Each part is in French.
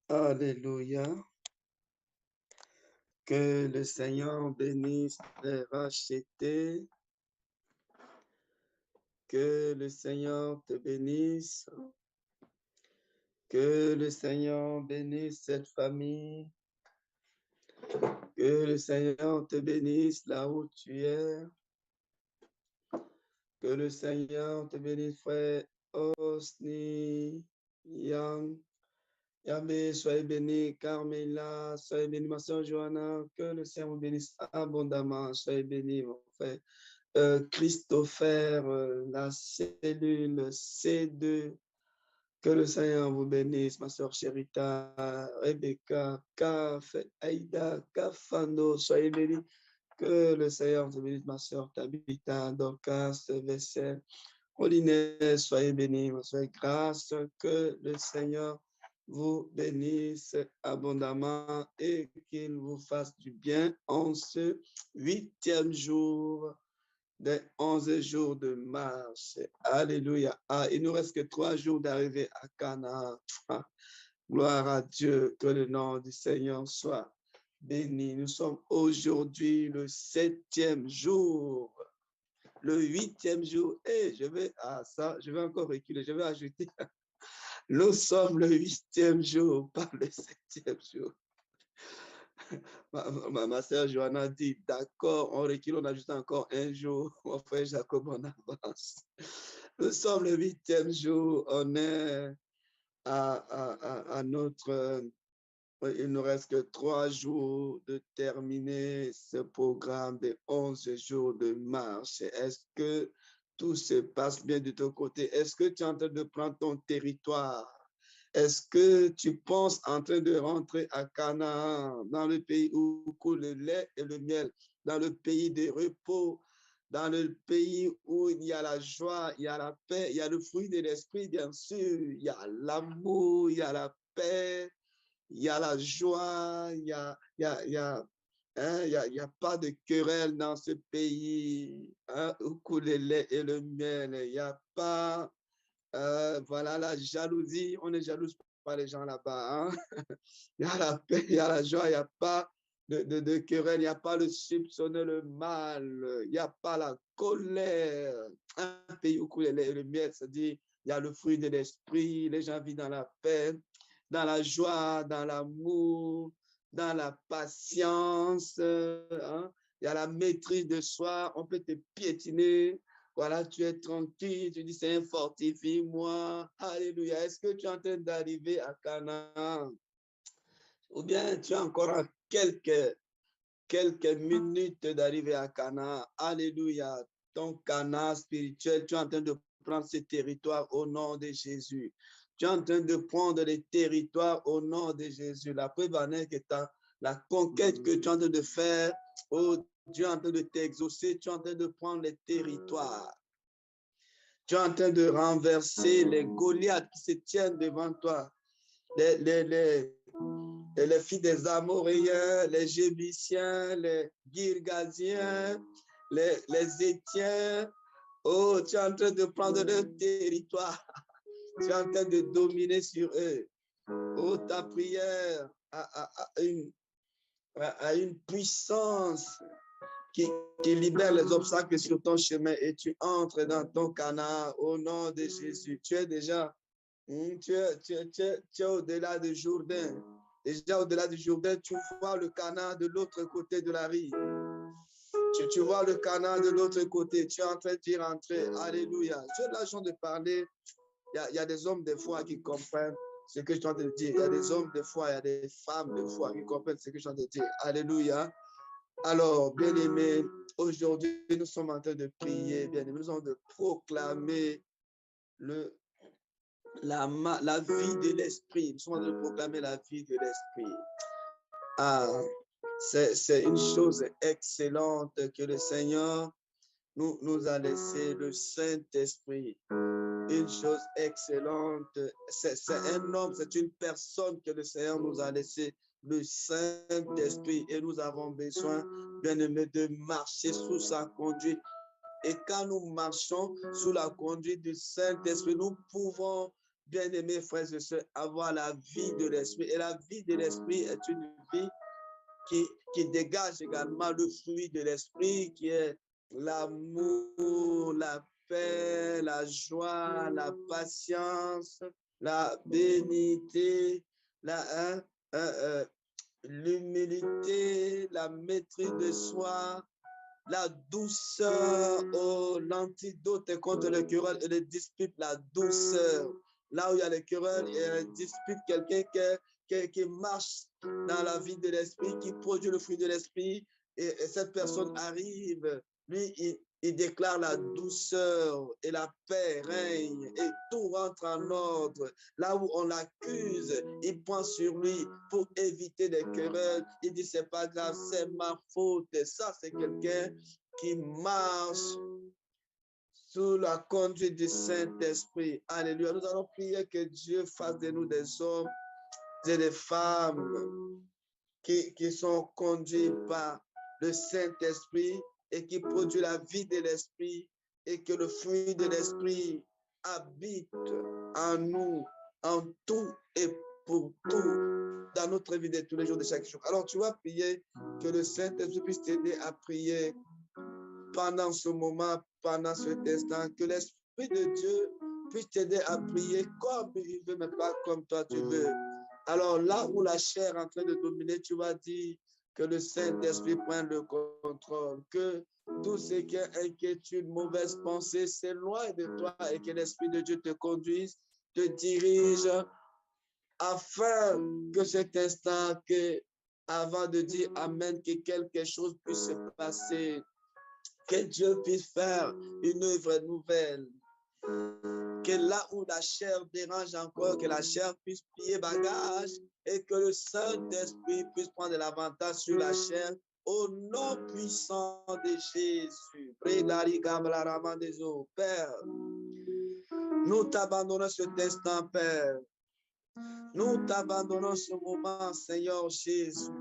Alléluia. Que le Seigneur bénisse les rachetés. Que le Seigneur te bénisse. Que le Seigneur bénisse cette famille. Que le Seigneur te bénisse là où tu es. Que le Seigneur te bénisse, frère Osni, Yang, Yahvé, soyez béni, Carmela, soyez béni, ma soeur Johanna, que le Seigneur vous bénisse abondamment, soyez béni, mon frère. Christopher, la cellule C2, que le Seigneur vous bénisse, ma soeur Cherita, Rebecca, Kaf, Aïda, Kafando, soyez bénis. Que le Seigneur vous bénisse, ma soeur Tabitha, Dorcas, Vessel, Pauline, soyez bénis, ma soeur Grâce, que le Seigneur vous bénisse abondamment et qu'il vous fasse du bien en ce 8e jour des 11 jours de marche. Alléluia. Ah, il nous reste que 3 jours d'arriver à Canaan. Ah, gloire à Dieu, que le nom du Seigneur soit béni. Nous sommes aujourd'hui le 7e jour, le 8e jour. Et je vais, je vais encore reculer, je vais ajouter. Nous sommes le 8e jour, pas le 7e jour. Ma soeur Johanna dit, d'accord, on recule, on ajoute encore un jour. Mon frère Jacob, on avance. Nous sommes le 8e jour, on est à notre... Il nous reste que 3 jours de terminer ce programme de 11 jours de marche. Est-ce que tout se passe bien de ton côté? Est-ce que tu es en train de prendre ton territoire? Est-ce que tu penses en train de rentrer à Canaan, dans le pays où coule le lait et le miel, dans le pays des repos, dans le pays où il y a la joie, il y a la paix, il y a le fruit de l'esprit, bien sûr, il y a l'amour, il y a la paix, il y a la joie, il y a pas de querelle dans ce pays où coule le lait et le miel. Il n'y a pas, voilà, la jalousie. On ne jalouse pas les gens là-bas. Il y a la paix, il y a la joie, il n'y a pas de querelle, il n'y a pas le soupçonner le mal, il n'y a pas la colère. Un pays où coule le lait et le miel, c'est-à-dire il y a le fruit de l'esprit, les gens vivent dans la paix, dans la joie, dans l'amour, dans la patience. Il y a la maîtrise de soi, on peut te piétiner. Voilà, tu es tranquille, tu dis, Seigneur, fortifie-moi. Alléluia. Est-ce que tu es en train d'arriver à Canaan? Ou bien tu as encore quelques minutes d'arriver à Canaan? Alléluia. Ton Canaan spirituel, tu es en train de prendre ce territoire au nom de Jésus. Tu es en train de prendre les territoires au nom de Jésus. La preuve en est que la conquête que tu es en train de faire, oh, Dieu est en train de t'exaucer, tu es en train de prendre les territoires. Tu es en train de renverser les Goliaths qui se tiennent devant toi. Les filles des Amoréens, les Jébusiens, les Girgasiens, les Étiens. Oh, tu es en train de prendre leur territoire. Tu es en train de dominer sur eux. Oh, ta prière a une puissance qui libère les obstacles sur ton chemin et tu entres dans ton Canaan au nom de Jésus. Tu es déjà, tu es au-delà du Jourdain. Déjà au-delà du Jourdain, tu vois le Canaan de l'autre côté de la rive. Tu vois le Canaan de l'autre côté. Tu es en train d'y rentrer. Alléluia. Tu as l'argent de parler. Il y a des hommes de foi qui comprennent ce que je suis en train de dire. Il y a des hommes de foi, il y a des femmes de foi qui comprennent ce que je suis en train de dire. Alléluia. Alors, bien-aimés, aujourd'hui, nous sommes en train de prier, bien-aimés, nous sommes en train de proclamer la vie de l'esprit. Nous sommes en train de proclamer la vie de l'esprit. Ah, c'est une chose excellente que le Seigneur nous a laissé, le Saint-Esprit. Une chose excellente. C'est un homme, c'est une personne que le Seigneur nous a laissé, le Saint-Esprit, et nous avons besoin, bien aimé, de marcher sous sa conduite. Et quand nous marchons sous la conduite du Saint-Esprit, nous pouvons bien-aimés frères et sœurs, avoir la vie de l'esprit. Et la vie de l'esprit est une vie qui dégage également le fruit de l'esprit, qui est l'amour, la paix, la joie, la patience, la bénité, l'humilité, la maîtrise de soi, la douceur, oh, l'antidote contre le querelle et les disputes, la douceur. Là où il y a les querelles et les disputes, quelqu'un qui marche dans la vie de l'esprit, qui produit le fruit de l'esprit, et cette personne arrive, lui, il déclare la douceur et la paix règne et tout rentre en ordre. Là où on l'accuse, il prend sur lui pour éviter des querelles. Il dit, c'est pas grave, c'est ma faute. Et ça, c'est quelqu'un qui marche sous la conduite du Saint-Esprit. Alléluia. Nous allons prier que Dieu fasse de nous des hommes et des femmes qui sont conduits par le Saint-Esprit et qui produit la vie de l'Esprit et que le fruit de l'Esprit habite en nous, en tout et pour tout, dans notre vie de tous les jours de chaque jour. Alors tu vas prier que le Saint-Esprit puisse t'aider à prier pendant ce moment, pendant cet instant, que l'Esprit de Dieu puisse t'aider à prier comme il veut, mais pas comme toi tu veux. Alors là où la chair est en train de dominer, tu vas dire que le Saint-Esprit prenne le contrôle, que tout ce qui est inquiétude, mauvaise pensée s'éloigne de toi et que l'Esprit de Dieu te conduise, te dirige, afin que cet instant, avant de dire Amen, que quelque chose puisse se passer, que Dieu puisse faire une œuvre nouvelle. Que là où la chair dérange encore, que la chair puisse plier bagage et que le Saint-Esprit puisse prendre l'avantage sur la chair au nom puissant de Jésus. Père, nous t'abandonnons cet instant, Père. Nous t'abandonnons ce moment, Seigneur Jésus.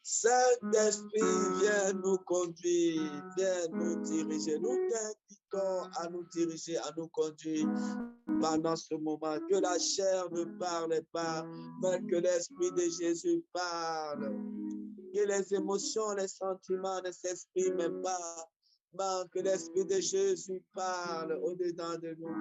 Saint-Esprit, viens nous conduire, viens nous diriger. Nous t'invitons à nous diriger, à nous conduire pendant ce moment. Que la chair ne parle pas, mais que l'Esprit de Jésus parle. Que les émotions, les sentiments ne s'expriment pas, mais que l'Esprit de Jésus parle au-dedans de nous.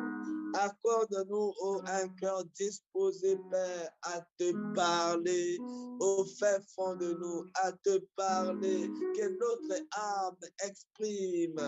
Accorde-nous un cœur disposé, Père, à te parler au fin fond de nous, à te parler, que notre âme exprime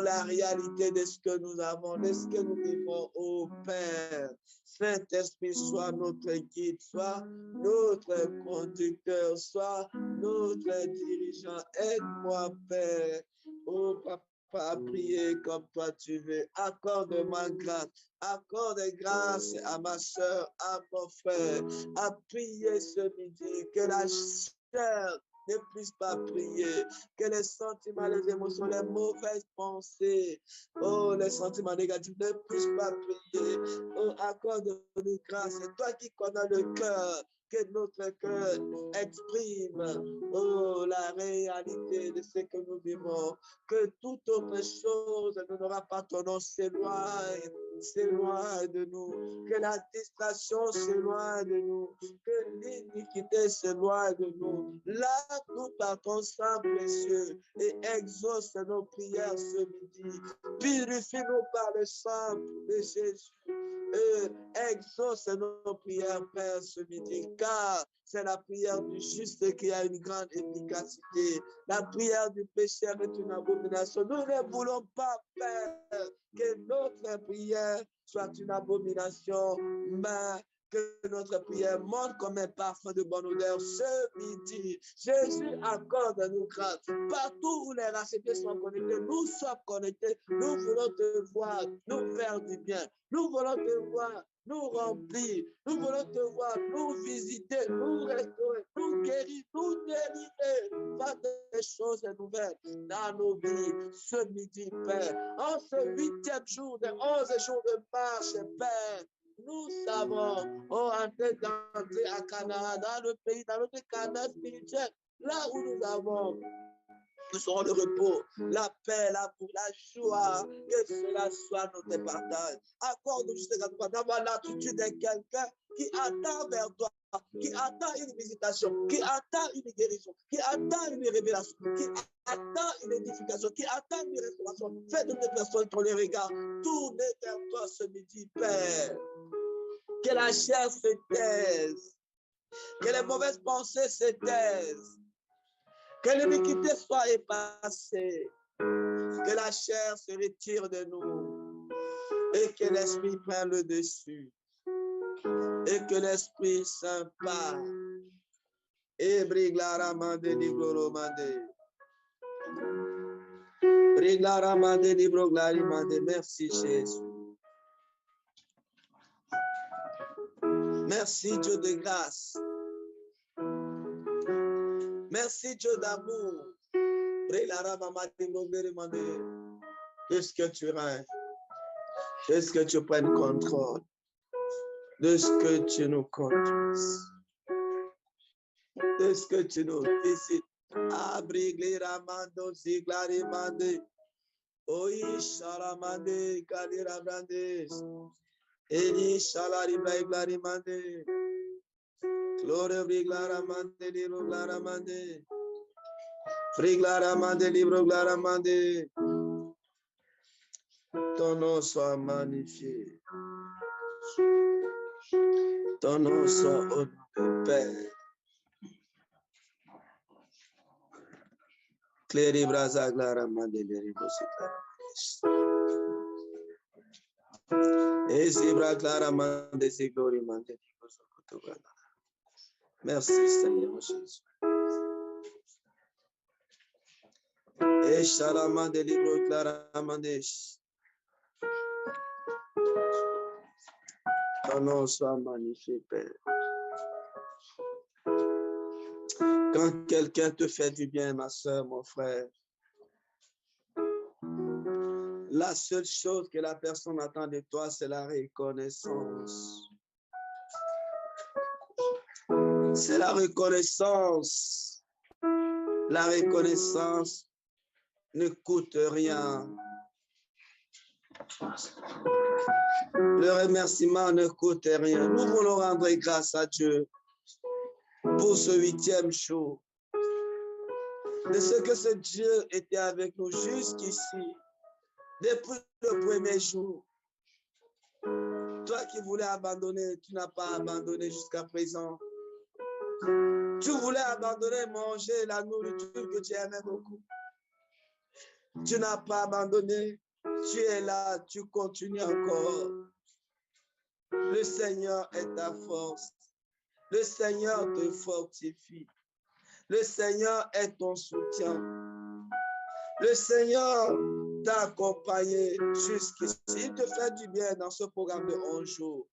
la réalité de ce que nous avons, de ce que nous vivons, Père. Saint-Esprit, sois notre guide, sois notre conducteur, sois notre dirigeant. Aide-moi, Père, Papa, à prier comme toi tu veux. Accorde-moi grâce. Accorde grâce à ma soeur, à mon frère, à prier ce midi, que la chair ne puisse pas prier, que les sentiments, les émotions, les mauvaises pensées, les sentiments négatifs ne puissent pas prier. Accorde-nous grâce. C'est toi qui connais le cœur. Que notre cœur exprime, la réalité de ce que nous vivons. Que toute autre chose ne n'aura pas ton nom s'éloigne de nous. Que la distraction s'éloigne de nous. Que l'iniquité s'éloigne de nous. Lave-nous par ton sang précieux et exauce nos prières ce midi. Purifie-nous par le sang de Jésus. Exauce nos prières, Père, ce midi, car c'est la prière du juste qui a une grande efficacité. La prière du pécheur est une abomination. Nous ne voulons pas, Père, que notre prière soit une abomination, mais que notre prière monte comme un parfum de bonne odeur ce midi. Jésus accorde-nous grâce. Partout où les rachetés sont connectés, nous sommes connectés. Nous voulons te voir, nous faire du bien. Nous voulons te voir, nous remplir. Nous voulons te voir, nous visiter, nous restaurer, nous guérir, nous délivrer. Faire des choses nouvelles dans nos vies ce midi, Père. En ce 8e jour de 11 jours de marche, Père, nous savons, en train d'entrer à Canaan, dans le pays, dans notre Canaan spirituel, là où nous serons le repos, la paix, l'amour, la joie, que cela soit notre partage. Accorde-nous juste d'avoir l'attitude de quelqu'un qui attend vers toi, qui attend une visitation, qui attend une guérison, qui attend une révélation, qui attend une édification, qui attend une restauration. Fais de notre personne ton les regards, tournez vers toi ce midi, Père. Que la chair se taise, que les mauvaises pensées se taisent, que l'iniquité soit effacée, que la chair se retire de nous et que l'Esprit prenne le dessus et que l'Esprit Saint part. Et briglaramande libroromande. Briglaramande libroglarimande. Merci Jésus. Merci Dieu de grâce. Merci Dieu d'amour. Est-ce que tu règnes? Est-ce que tu prennes contrôle de ce que tu nous conduises? De ce que tu nous visites? Abrigleramando ziglarimande. Oi shalamande kalirabrande. Eli shalariblarimande. Gloria briglaramande libro glaramande. Friglaramande libro glaramande. Ton nom soit magnifié. Ton nom soit honoré, Père. Cléri braza glaramande leribosikara. Ezibra glaramande ziglorimande. Merci Seigneur Jésus. Et shalamande libro glaramande. Ton nom soit magnifié, Père. Quand quelqu'un te fait du bien, ma soeur, mon frère, la seule chose que la personne attend de toi, c'est la reconnaissance. C'est la reconnaissance. La reconnaissance ne coûte rien. Le remerciement ne coûte rien. Nous voulons rendre grâce à Dieu pour ce 8e jour. De ce que ce Dieu était avec nous jusqu'ici, depuis le premier jour. Toi qui voulais abandonner, tu n'as pas abandonné jusqu'à présent. Tu voulais abandonner, manger la nourriture que tu aimais beaucoup. Tu n'as pas abandonné. Tu es là, tu continues encore. Le Seigneur est ta force. Le Seigneur te fortifie. Le Seigneur est ton soutien. Le Seigneur t'a accompagné jusqu'ici. Il te fait du bien dans ce programme de 11 jours.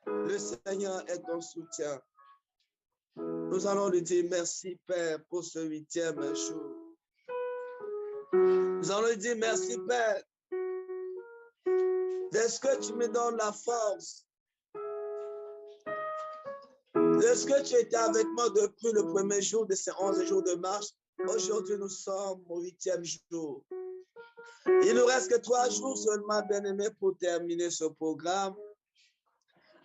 Le Seigneur est ton soutien. Nous allons lui dire merci, Père, pour ce 8e jour. Nous allons lui dire merci, Père. Est-ce que tu me donnes la force? Est-ce que tu étais avec moi depuis le premier jour de ces 11 jours de marche? Aujourd'hui, nous sommes au 8e jour. Il nous reste que 3 jours seulement, bien-aimés, pour terminer ce programme.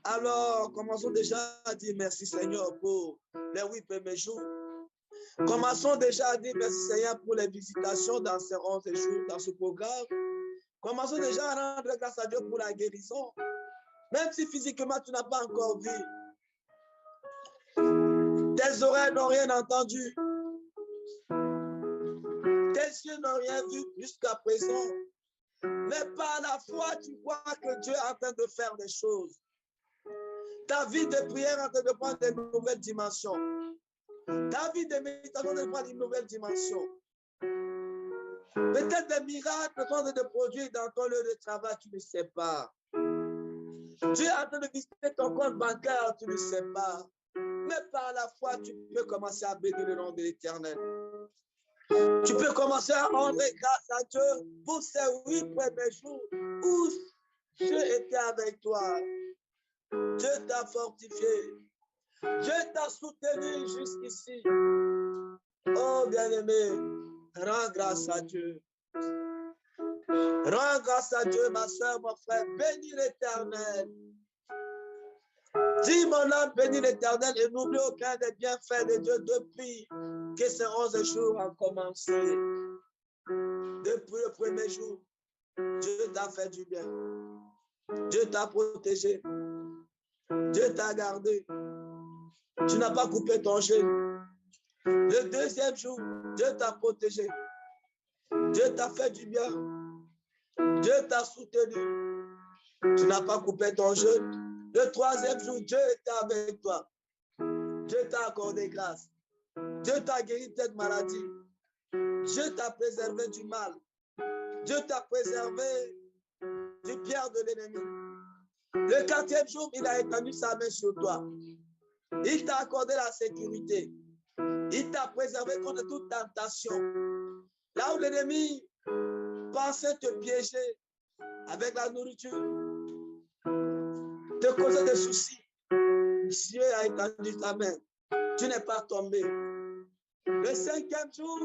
Alors, commençons déjà à dire merci, Seigneur, pour les 8 premiers jours. Commençons déjà à dire merci, Seigneur, pour les visitations dans ces 11 jours, dans ce programme. Commençons déjà à rendre grâce à Dieu pour la guérison. Même si physiquement, tu n'as pas encore vu. Tes oreilles n'ont rien entendu. Tes yeux n'ont rien vu jusqu'à présent. Mais par la foi, tu vois que Dieu est en train de faire des choses. Ta vie de prière est en train de prendre de nouvelles dimensions. Ta vie de méditation est en train de prendre une nouvelle dimension. Peut-être des miracles sont en train de produire dans ton lieu de travail, tu ne sais pas. Dieu est en train de visiter ton compte bancaire, tu ne sais pas. Mais par la foi, tu peux commencer à bénir le nom de l'Éternel. Tu peux commencer à rendre grâce à Dieu pour ces 8 premiers jours où Dieu était avec toi. Dieu t'a fortifié. Dieu t'a soutenu jusqu'ici. Oh bien-aimé, rends grâce à Dieu. Rends grâce à Dieu, ma soeur, mon frère. Bénis l'Éternel. Dis mon âme, bénis l'Éternel et n'oublie aucun des bienfaits de Dieu depuis que ces 11 jours ont commencé. Depuis le premier jour, Dieu t'a fait du bien. Dieu t'a protégé. Dieu t'a gardé. Tu n'as pas coupé ton jeûne. Le deuxième jour, Dieu t'a protégé. Dieu t'a fait du bien. Dieu t'a soutenu. Tu n'as pas coupé ton jeûne. Le troisième jour, Dieu était avec toi. Dieu t'a accordé grâce. Dieu t'a guéri de cette maladie. Dieu t'a préservé du mal. Dieu t'a préservé du pierre de l'ennemi. Le quatrième jour, il a étendu sa main sur toi. Il t'a accordé la sécurité. Il t'a préservé contre toute tentation. Là où l'ennemi pensait te piéger avec la nourriture, te causer des soucis, Dieu a étendu sa main. Tu n'es pas tombé. Le cinquième jour,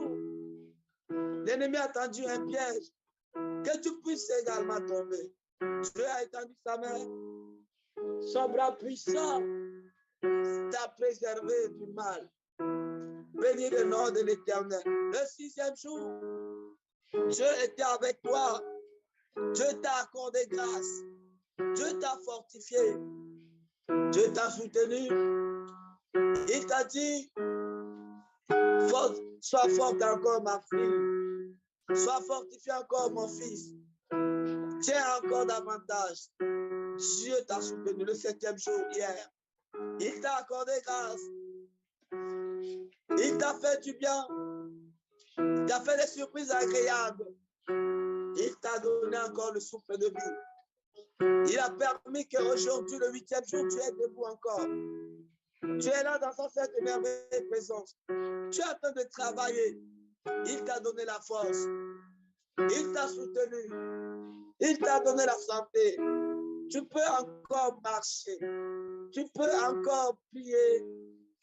l'ennemi a tendu un piège, que tu puisses également tomber. Dieu a étendu sa main. Son bras puissant t'a préservé du mal. Bénis le nom de l'Éternel. Le sixième jour, Dieu était avec toi. Dieu t'a accordé grâce. Dieu t'a fortifié. Dieu t'a soutenu. Il t'a dit, sois forte encore ma fille. Sois fortifié encore mon fils. Tiens encore davantage. Dieu t'a soutenu le septième jour hier. Il t'a accordé grâce. Il t'a fait du bien. Il t'a fait des surprises agréables. Il t'a donné encore le souffle de vie. Il a permis qu'aujourd'hui, le huitième jour, tu es debout encore. Tu es là dans cette merveilleuse présence. Tu es en train de travailler. Il t'a donné la force. Il t'a soutenu. Il t'a donné la santé. Tu peux encore marcher. Tu peux encore prier.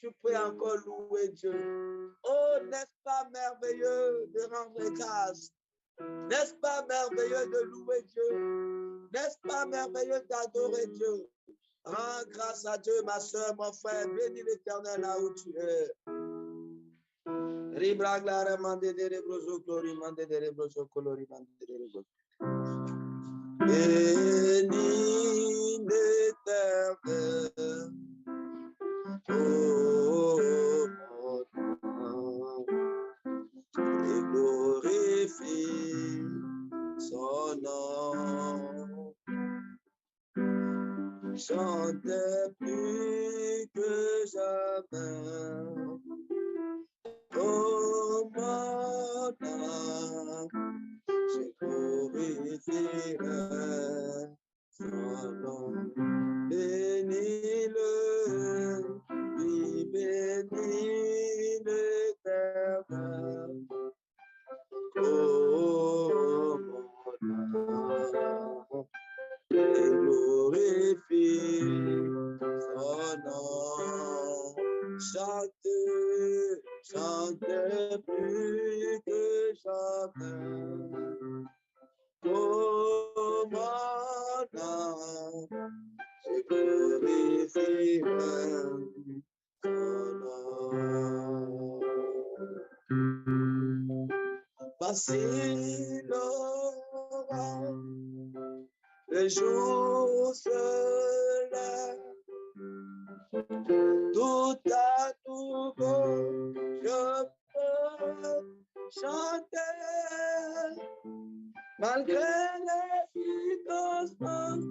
Tu peux encore louer Dieu. Oh, n'est-ce pas merveilleux de rendre grâce? N'est-ce pas merveilleux de louer Dieu? N'est-ce pas merveilleux d'adorer Dieu? Rends grâce à Dieu, ma soeur, mon frère. Bénis l'Éternel là où tu es. Bénis l'Éternel. Oh, mon âme, et glorifie son nom. Chantez plus que jamais. Oh, mon âme, je glorifierai son nom. Bénis-le, oui, bénis l'Éternel. Oh, mon âme, et glorifie son nom. Chantez, chantez plus que jamais. Oh, mon âme, je glorifie son nom. Facile aura le jour se lève, tout à nouveau je peux chanter malgré les circonstances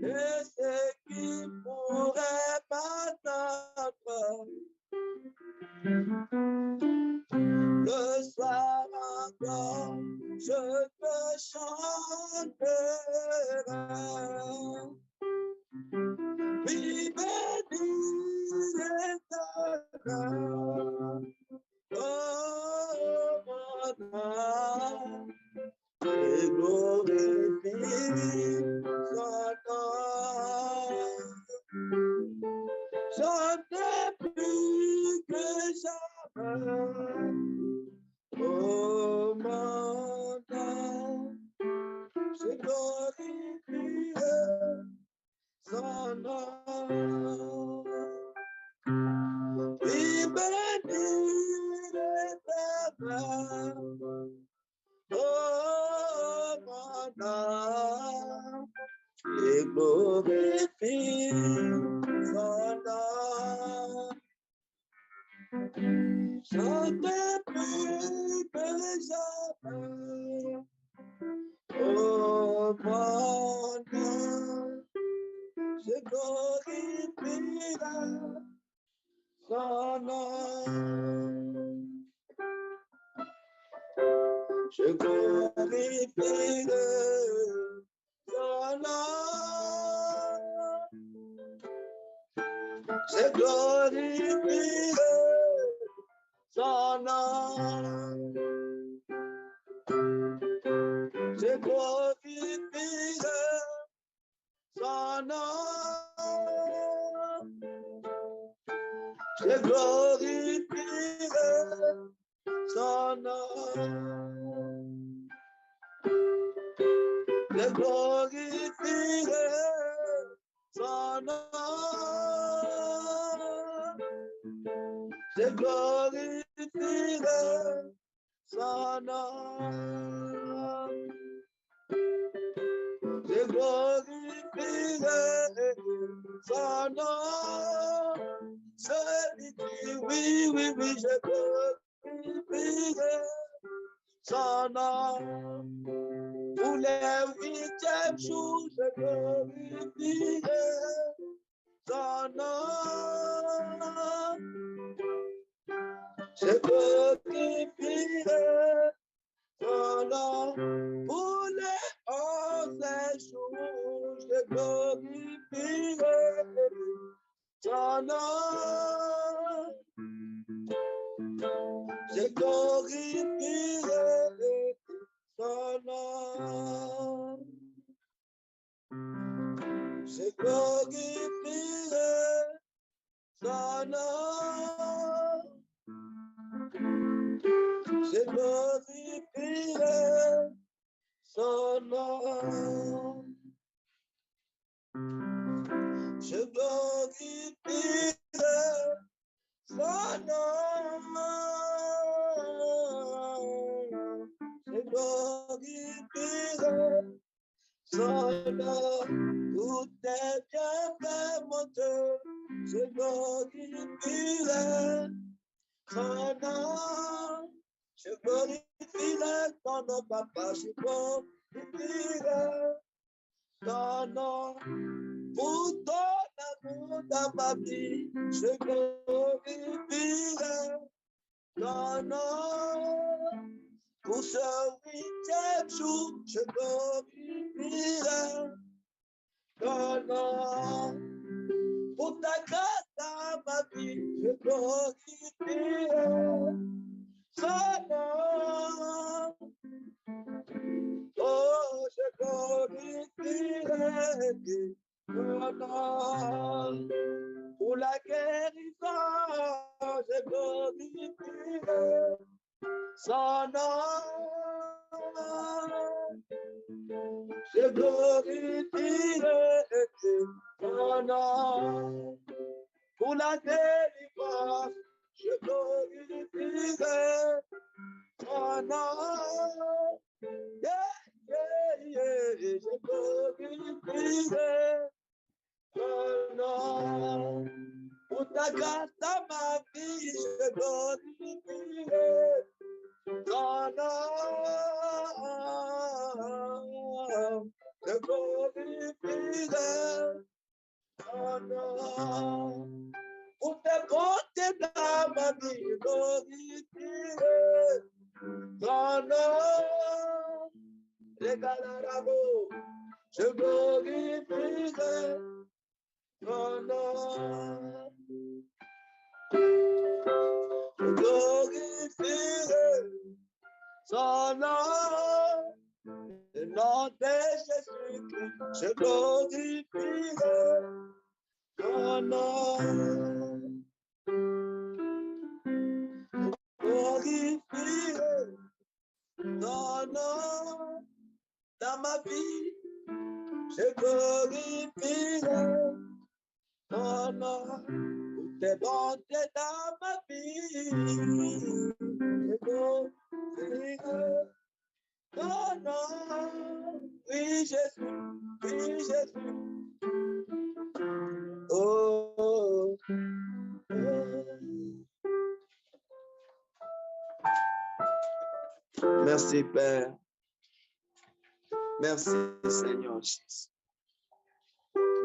et ce qui pourrait m'attendre. Le soir encore, je te chanterai. Oui, bénis l'Éternel. Oh, mon âme, et glorifie son nom. Chantez Oh mon âme, je glorifierai son nom. Oui, bénis l'Éternel. Oh mon âme, et glorifie son nom. Chantez plus que jamais. Oh mon âme, je glorifierai son nom. Je glorifierai son nom. Je glorifierai son nom. Je glorifierai son nom. Je glorifierai son nom. Je glorifierai son nom. Je glorifierai son nom. Je glorifierai son nom. Celui qui, oui, oui, oui, je glorifierai son nom. Pour les 8e jours, je glorifierai son nom. Je glorifierai son nom. Pour les 11 jours, je glorifierai son nom. Je glorifierai son nom. Je glorifierai son nom. Je glorifierai son nom. Je glorifierai son nom. Je glorifierai son nom. Tout est bien fait, mon Dieu. Je glorifierai son nom. Je glorifierai ton nom, papa. Je glorifierai ton nom. Pour ton amour dans ma vie, je glorifierai ton nom. Pour ce 8e jour, je glorifierai ton nom. Pour ta grâce dans ma vie, je glorifierai son nom. Oh, je glorifierai ton nom. Pour la guérison, je glorifierai son nom. Je glorifierai son nom. Pour la délivrance, je glorifierai son nom. Yeah, yeah, yeah, je glorifierai son nom. Pour ta grâce dans ma vie, je glorifierai ton nom. Je glorifierai ton nom. Pour tes bontés dans ma vie, je glorifierai ton nom. Je glorifierai ton nom. Je glorifierai son nom. Le nom de Jésus-Christ, je glorifierai ton nom. nom dans ma vie. Je glorifierai ton nom pour tes bontés dans ma vie. Je glorifierai ton nom. Oui, Jésus, oui, Jésus. Oh, oh, oh. Merci, Père. Merci, Seigneur Jésus.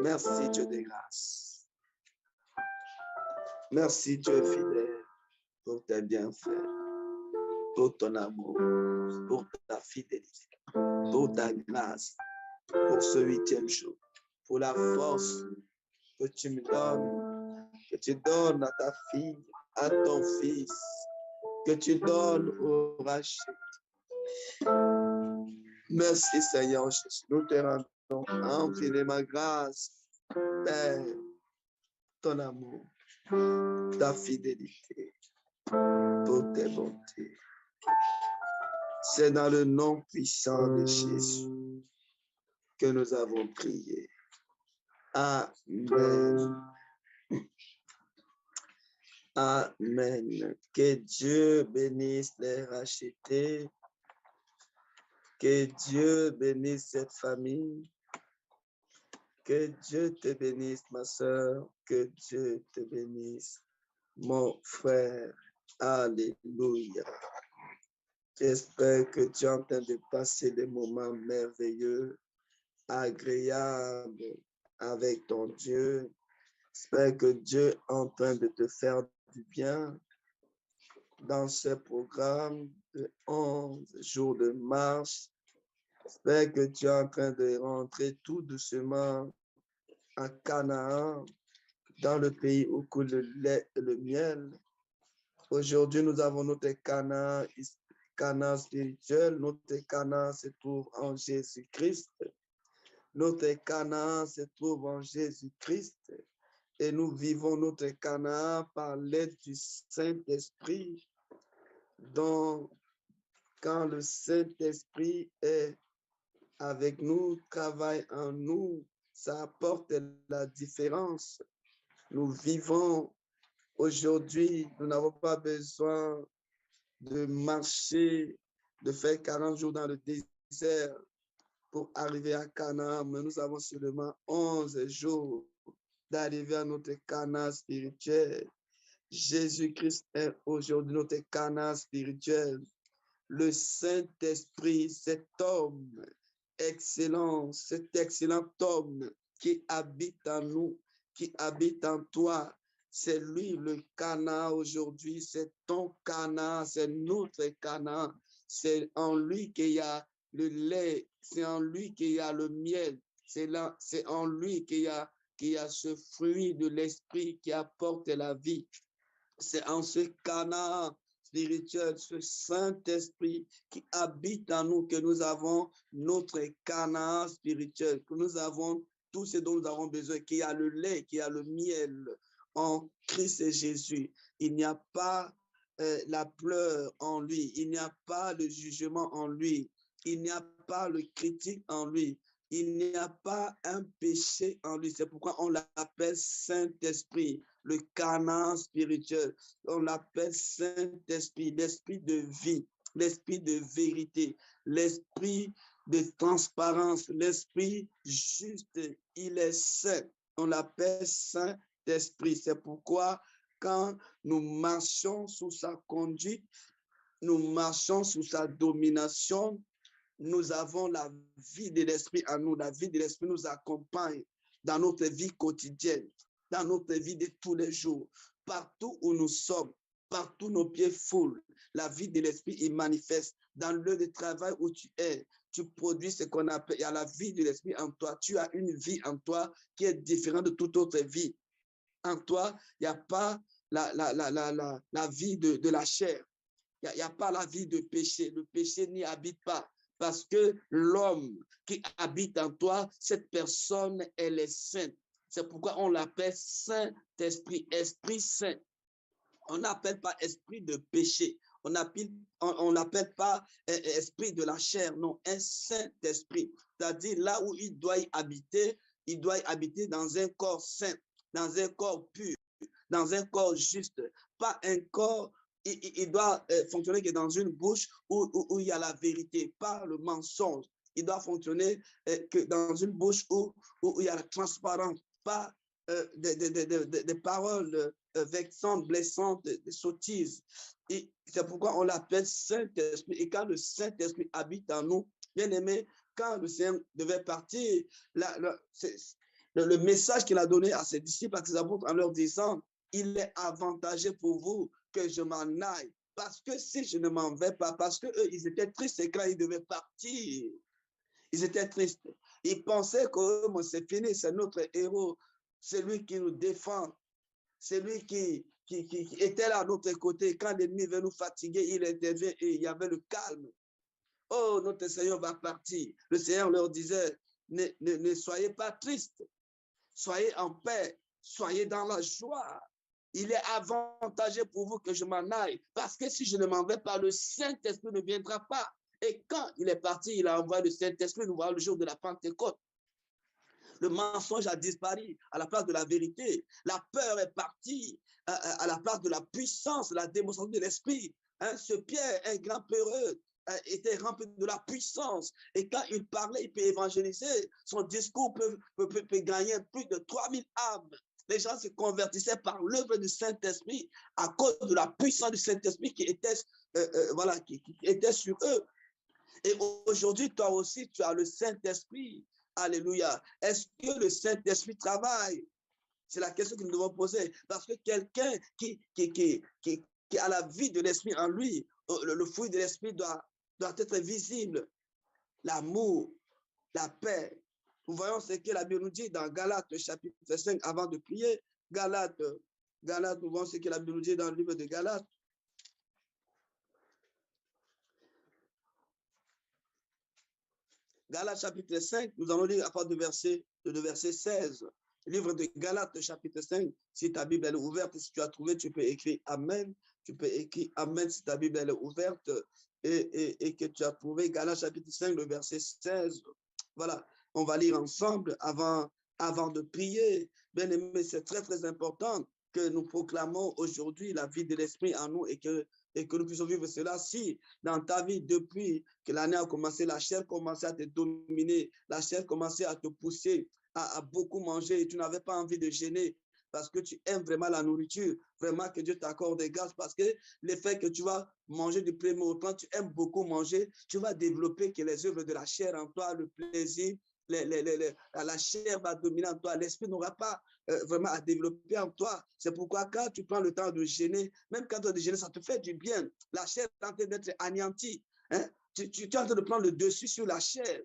Merci, Dieu de grâce. Merci, Dieu fidèle, pour tes bienfaits, pour ton amour, pour ta fidélité, pour ta grâce, pour ce 8e jour, pour la force que tu me donnes, que tu donnes à ta fille, à ton fils, que tu donnes au rachet. Merci, Seigneur Jésus. Nous te rendons infiniment grâce, Père, ton amour, ta fidélité, pour tes bontés. C'est dans le nom puissant de Jésus que nous avons prié. Amen. Amen. Que Dieu bénisse les rachetés. Que Dieu bénisse cette famille. Que Dieu te bénisse, ma soeur. Que Dieu te bénisse, mon frère. Alléluia. J'espère que tu es en train de passer des moments merveilleux, agréables avec ton Dieu. J'espère que Dieu est en train de te faire du bien dans ce programme de 11 jours de marche. J'espère que tu es en train de rentrer tout doucement à Canaan, dans le pays où coule le lait et le miel. Aujourd'hui, nous avons notre Canaan spirituel. Notre Canaan se trouve en Jésus-Christ. Notre Canaan se trouve en Jésus-Christ. Et nous vivons notre Canaan par l'aide du Saint-Esprit. Donc, quand le Saint-Esprit est avec nous, travaille en nous, ça apporte la différence. Nous vivons aujourd'hui, nous n'avons pas besoin de marcher, de faire 40 jours dans le désert pour arriver à Canaan, mais nous avons seulement 11 jours d'arriver à notre Canaan spirituel. Jésus-Christ est aujourd'hui notre Canaan spirituel. Le Saint-Esprit, cet homme excellent, cet excellent homme qui habite en nous, qui habite en toi, c'est lui le Canaan aujourd'hui, c'est ton Canaan, c'est notre Canaan. C'est en lui qu'il y a le lait, c'est en lui qu'il y a le miel, c'est en lui qu'il y a ce fruit de l'esprit qui apporte la vie. C'est en ce Canaan spirituel, ce Saint-Esprit qui habite en nous que nous avons notre Canaan spirituel, que nous avons tout ce dont nous avons besoin, qu'il y a le lait, qu'il y a le miel en Christ et Jésus. Il n'y a pas la pleure en lui, il n'y a pas le jugement en lui, il n'y a pas le critique en lui, il n'y a pas un péché en lui. C'est pourquoi on l'appelle Saint-Esprit, le Canaan spirituel. On l'appelle Saint-Esprit, l'esprit de vie, l'esprit de vérité, l'esprit de transparence, l'esprit juste. Il est saint. On l'appelle Saint-Esprit. C'est pourquoi quand nous marchons sous sa conduite, nous marchons sous sa domination, nous avons la vie de l'esprit en nous. La vie de l'esprit nous accompagne dans notre vie quotidienne, dans notre vie de tous les jours. Partout où nous sommes, partout nos pieds foulent, la vie de l'esprit est manifeste. Dans le lieu de travail où tu es, tu produis ce qu'on appelle, il y a la vie de l'esprit en toi. Tu as une vie en toi qui est différente de toute autre vie. En toi, il n'y a pas la vie de la chair. Il n'y a pas la vie de péché. Le péché n'y habite pas. Parce que l'homme qui habite en toi, cette personne, elle est sainte. C'est pourquoi on l'appelle Saint-Esprit, Esprit Saint. On n'appelle pas esprit de péché. On n'appelle pas esprit de la chair, non, un Saint-Esprit. C'est-à-dire là où il doit y habiter dans un corps saint, dans un corps pur, dans un corps juste, pas un corps, il doit fonctionner que dans une bouche où il y a la vérité, pas le mensonge. Il doit fonctionner que dans une bouche où il y a la transparence, pas des paroles vexantes, blessantes, des sottises. Et c'est pourquoi on l'appelle Saint-Esprit. Et quand le Saint-Esprit habite en nous, bien aimé, quand le Seigneur devait partir, le message qu'il a donné à ses disciples, à ses apôtres, en leur disant, il est avantageux pour vous que je m'en aille. Parce que si je ne m'en vais pas, parce qu'eux, ils étaient tristes quand ils devaient partir. Ils étaient tristes. Ils pensaient que c'est fini, c'est notre héros. C'est lui qui nous défend. C'est lui qui était là à notre côté. Quand l'ennemi veut nous fatiguer, il intervient et il y avait le calme. Oh, notre Seigneur va partir. Le Seigneur leur disait, ne soyez pas tristes. Soyez en paix. Soyez dans la joie. Il est avantageux pour vous que je m'en aille. Parce que si je ne m'en vais pas, le Saint-Esprit ne viendra pas. Et quand il est parti, il a envoyé le Saint-Esprit nous voir le jour de la Pentecôte. Le mensonge a disparu à la place de la vérité. La peur est partie à la place de la puissance, la démonstration de l'esprit. Hein, ce Pierre, un grand peureux, était rempli de la puissance. Et quand il parlait, il peut évangéliser. Son discours peut gagner plus de 3000 âmes. Les gens se convertissaient par l'œuvre du Saint-Esprit à cause de la puissance du Saint-Esprit qui était, qui était sur eux. Et aujourd'hui, toi aussi, tu as le Saint-Esprit. Alléluia. Est-ce que le Saint-Esprit travaille? C'est la question que nous devons poser. Parce que quelqu'un qui a la vie de l'Esprit en lui, le fruit de l'Esprit doit être visible. L'amour, la paix. Nous voyons ce que la Bible nous dit dans Galates chapitre 5 avant de prier. Galates, nous voyons ce que la Bible nous dit dans le livre de Galates. Galates chapitre 5, nous allons lire à partir de verset 16. Livre de Galates chapitre 5, si ta Bible est ouverte, si tu as trouvé, tu peux écrire Amen. Tu peux écrire Amen si ta Bible est ouverte et que tu as trouvé Galates chapitre 5, le verset 16. Voilà, on va lire ensemble avant de prier. Bien aimé, c'est très, très important que nous proclamons aujourd'hui la vie de l'Esprit en nous et que nous puissions vivre cela. Si dans ta vie, depuis que l'année a commencé, la chair commençait à te dominer, la chair commençait à te pousser à beaucoup manger et tu n'avais pas envie de gêner parce que tu aimes vraiment la nourriture, vraiment que Dieu t'accorde des grâces parce que l'effet que tu vas manger du premier quand tu aimes beaucoup manger, tu vas développer que les œuvres de la chair en toi, le plaisir, la chair va dominer en toi, l'esprit n'aura pas vraiment à développer en toi. C'est pourquoi quand tu prends le temps de jeûner, même quand tu as de jeûner, ça te fait du bien. La chair est en train d'être anéantie. Hein? Tu es en train de prendre le dessus sur la chair.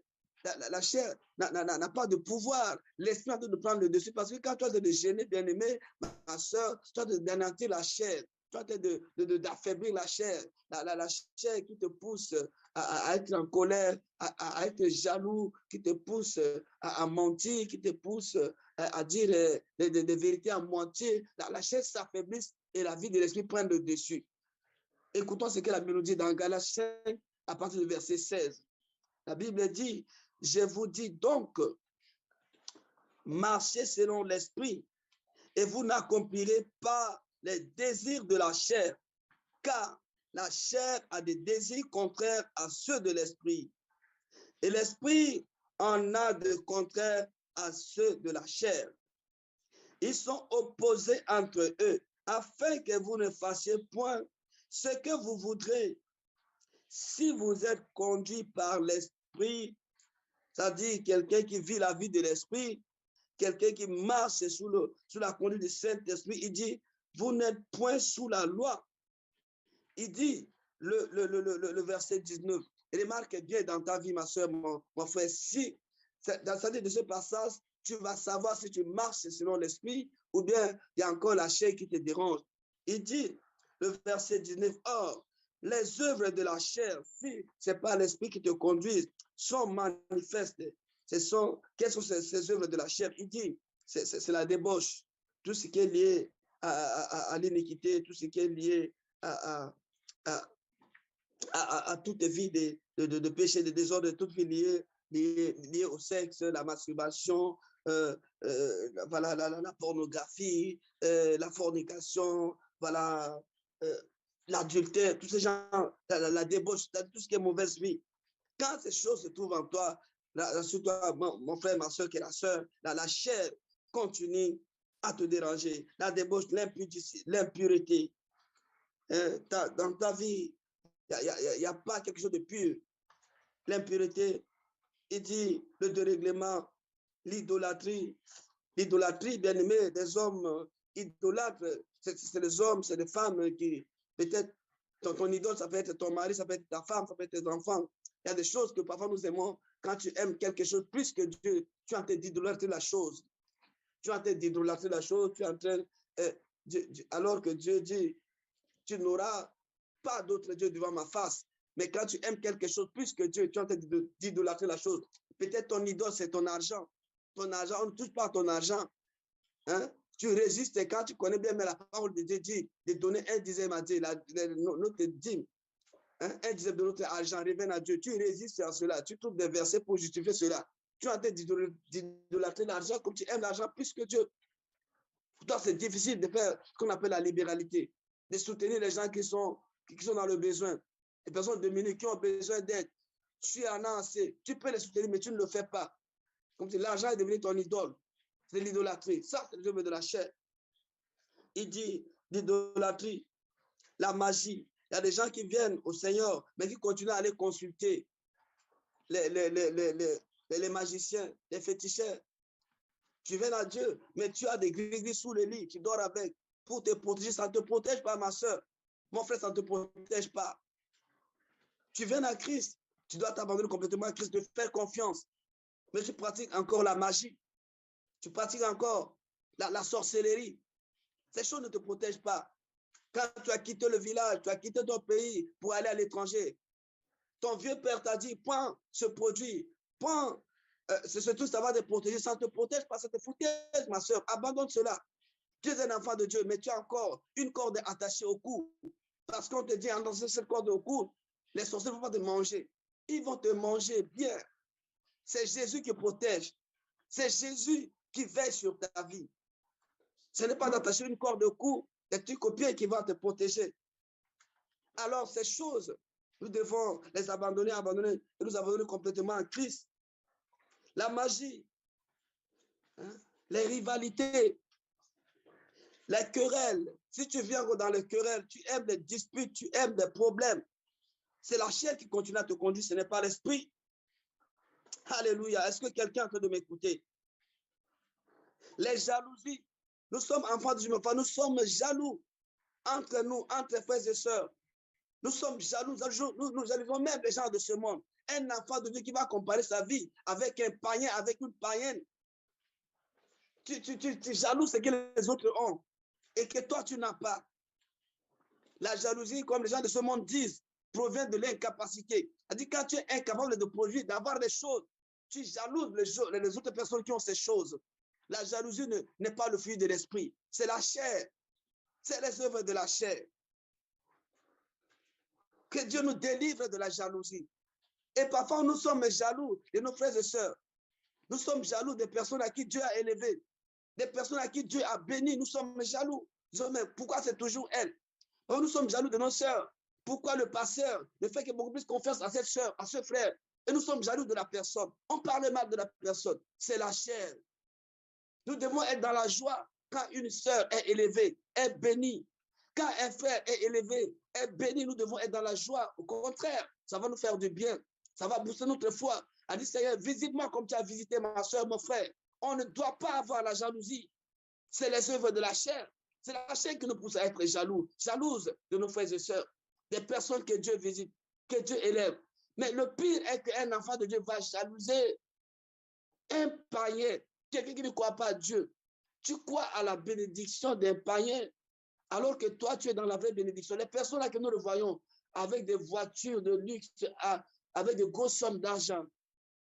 La chair n'a pas de pouvoir. L'esprit est en train de prendre le dessus parce que quand tu as de jeûner, bien-aimé, ma soeur, tu as d'anéantir la chair. Tu as d'affaiblir la chair. La chair qui te pousse à être en colère, à être jaloux, qui te pousse à mentir, qui te pousse à dire des vérités à moitié. La chair s'affaiblit et la vie de l'esprit prend le dessus. Écoutons ce que la Bible dit dans Galates 5 à partir du verset 16. La Bible dit, je vous dis donc, marchez selon l'esprit et vous n'accomplirez pas les désirs de la chair, car la chair a des désirs contraires à ceux de l'esprit. Et l'esprit en a de contraires à ceux de la chair. Ils sont opposés entre eux, afin que vous ne fassiez point ce que vous voudrez. Si vous êtes conduit par l'esprit, c'est-à-dire quelqu'un qui vit la vie de l'esprit, quelqu'un qui marche sous la conduite du Saint-Esprit, il dit, vous n'êtes point sous la loi. Il dit, le verset 19, remarque bien dans ta vie, ma soeur, mon frère, si, dans ce passage, tu vas savoir si tu marches selon l'esprit ou bien il y a encore la chair qui te dérange. Il dit, le verset 19, or, les œuvres de la chair, si ce n'est pas l'esprit qui te conduit, sont manifestes. Quelles sont ces œuvres de la chair? Il dit, c'est la débauche, tout ce qui est lié à l'iniquité, tout ce qui est lié à à toute vie de péché, de désordre, de toute vie liée au sexe, la masturbation, voilà, la pornographie, la fornication, voilà, l'adultère, tous ces gens, la débauche, tout ce qui est mauvaise vie. Quand ces choses se trouvent en toi, sur toi, mon frère, ma soeur qui est la soeur, la chair continue à te déranger. La débauche, l'impureté. Dans ta vie, il n'y a pas quelque chose de pur. L'impureté, il dit le dérèglement, l'idolâtrie. L'idolâtrie, bien aimé, des hommes idolâtres, c'est des hommes, c'est des femmes qui, peut-être, ton idole, ça peut être ton mari, ça peut être ta femme, ça peut être tes enfants. Il y a des choses que parfois nous aimons. Quand tu aimes quelque chose plus que Dieu, tu es en train d'idolâtrer la chose. Tu es en train d'idolâtrer la chose, tu es en train, alors que Dieu dit, tu n'auras pas d'autre Dieu devant ma face. Mais quand tu aimes quelque chose plus que Dieu, tu es en train d'idolâtrer la chose. Peut-être ton idole, c'est ton argent. Ton argent, on ne touche pas à ton argent. Hein? Tu résistes quand tu connais bien, mais la parole de Dieu dit de donner 1/10 à Dieu, notre dîme. Hein? 1/10 de notre argent revient à Dieu. Tu résistes à cela. Tu trouves des versets pour justifier cela. Tu es en train d'idolâtrer l'argent comme tu aimes l'argent plus que Dieu. Pour toi, c'est difficile de faire ce qu'on appelle la libéralité, de soutenir les gens qui sont dans le besoin, les personnes diminuées qui ont besoin d'aide. Tu en as assez. Tu peux les soutenir, mais tu ne le fais pas. Comme si l'argent est devenu ton idole. C'est l'idolâtrie. Ça, c'est le jeu de la chair. Il dit l'idolâtrie, la magie. Il y a des gens qui viennent au Seigneur, mais qui continuent à aller consulter les magiciens, les féticheurs. Tu viens à Dieu, mais tu as des gris-gris sous le lit, tu dors avec pour te protéger. Ça ne te protège pas, ma soeur. Mon frère, ça ne te protège pas. Tu viens à Christ, tu dois t'abandonner complètement à Christ, de faire confiance. Mais tu pratiques encore la magie. Tu pratiques encore la sorcellerie. Ces choses ne te protègent pas. Quand tu as quitté le village, tu as quitté ton pays pour aller à l'étranger, ton vieux père t'a dit, prends ce produit, prends ce tout, ça va te protéger. Ça ne te protège pas, ça te foutaise, ma soeur. Abandonne cela. Tu es un enfant de Dieu, mais tu as encore une corde attachée au cou. Parce qu'on te dit, en dansant cette corde au cou, les sorciers ne vont pas te manger. Ils vont te manger bien. C'est Jésus qui protège. C'est Jésus qui veille sur ta vie. Ce n'est pas d'attacher une corde au cou, des trucs au pied qui vont te protéger. Alors, ces choses, nous devons les abandonner, et nous abandonner complètement à Christ. La magie, hein, les rivalités, les querelles. Si tu viens dans les querelles, tu aimes les disputes, tu aimes les problèmes. C'est la chair qui continue à te conduire, ce n'est pas l'esprit. Alléluia. Est-ce que quelqu'un est en train de m'écouter? Les jalousies. Nous sommes enfants de Dieu, nous sommes jaloux entre nous, entre frères et sœurs. Nous sommes jaloux, nous jalousions même les gens de ce monde. Un enfant de Dieu qui va comparer sa vie avec un païen, avec une païenne. Tu jaloux ce que les autres ont et que toi, tu n'as pas. La jalousie, comme les gens de ce monde disent, provient de l'incapacité. C'est-à-dire quand tu es incapable de produire, d'avoir des choses, tu jalouses les autres personnes qui ont ces choses. La jalousie n'est pas le fruit de l'esprit, c'est la chair. C'est les œuvres de la chair. Que Dieu nous délivre de la jalousie. Et parfois, nous sommes jaloux de nos frères et sœurs. Nous sommes jaloux des personnes à qui Dieu a élevé, des personnes à qui Dieu a béni. Nous sommes jaloux. Mais pourquoi c'est toujours elle? Nous sommes jaloux de nos sœurs. Pourquoi le pasteur ne fait que beaucoup plus confiance à cette sœur, à ce frère? Et nous sommes jaloux de la personne. On parle mal de la personne. C'est la chair. Nous devons être dans la joie quand une sœur est élevée, est bénie. Quand un frère est élevé, est béni, nous devons être dans la joie. Au contraire, ça va nous faire du bien. Ça va booster notre foi. A dit, Seigneur, visite-moi comme tu as visité ma soeur, mon frère. On ne doit pas avoir la jalousie. C'est les œuvres de la chair. C'est la chair qui nous pousse à être jaloux, jalouse de nos frères et sœurs, des personnes que Dieu visite, que Dieu élève. Mais le pire est qu'un enfant de Dieu va jalouser un païen, quelqu'un qui ne croit pas à Dieu. Tu crois à la bénédiction d'un païen, alors que toi, tu es dans la vraie bénédiction. Les personnes là que nous le voyons avec des voitures de luxe, avec de grosses sommes d'argent,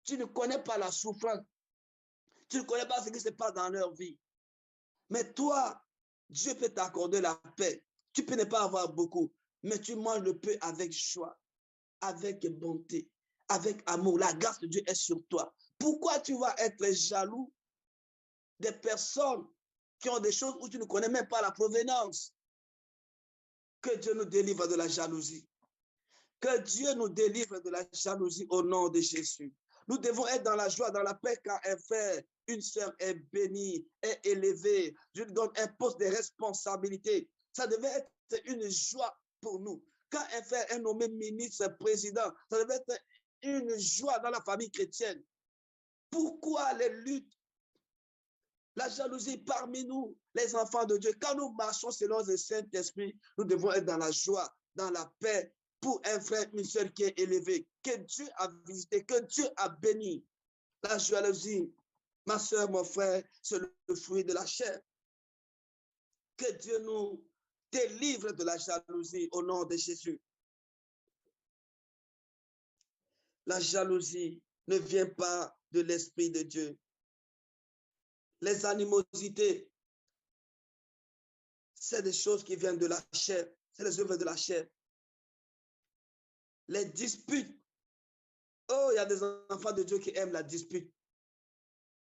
tu ne connais pas la souffrance. Tu ne connais pas ce qui se passe dans leur vie. Mais toi, Dieu peut t'accorder la paix. Tu peux ne pas avoir beaucoup, mais tu manges le peu avec joie. avec bonté, avec amour. La grâce de Dieu est sur toi. Pourquoi tu vas être jaloux des personnes qui ont des choses où tu ne connais même pas la provenance? Que Dieu nous délivre de la jalousie. Que Dieu nous délivre de la jalousie au nom de Jésus. Nous devons être dans la joie, dans la paix quand un frère, une sœur est bénie, est élevée. Dieu lui donne un poste de responsabilité. Ça devait être une joie pour nous. Quand un frère est nommé ministre, président, ça devait être une joie dans la famille chrétienne. Pourquoi les luttes, la jalousie parmi nous, les enfants de Dieu? Quand nous marchons selon le Saint-Esprit, nous devons être dans la joie, dans la paix, pour un frère, une sœur qui est élevé, que Dieu a visité, que Dieu a béni. La jalousie, ma sœur, mon frère, c'est le fruit de la chair. Que Dieu nous délivre de la jalousie au nom de Jésus. La jalousie ne vient pas de l'Esprit de Dieu. Les animosités, c'est des choses qui viennent de la chair, c'est les œuvres de la chair. Les disputes, oh, il y a des enfants de Dieu qui aiment la dispute.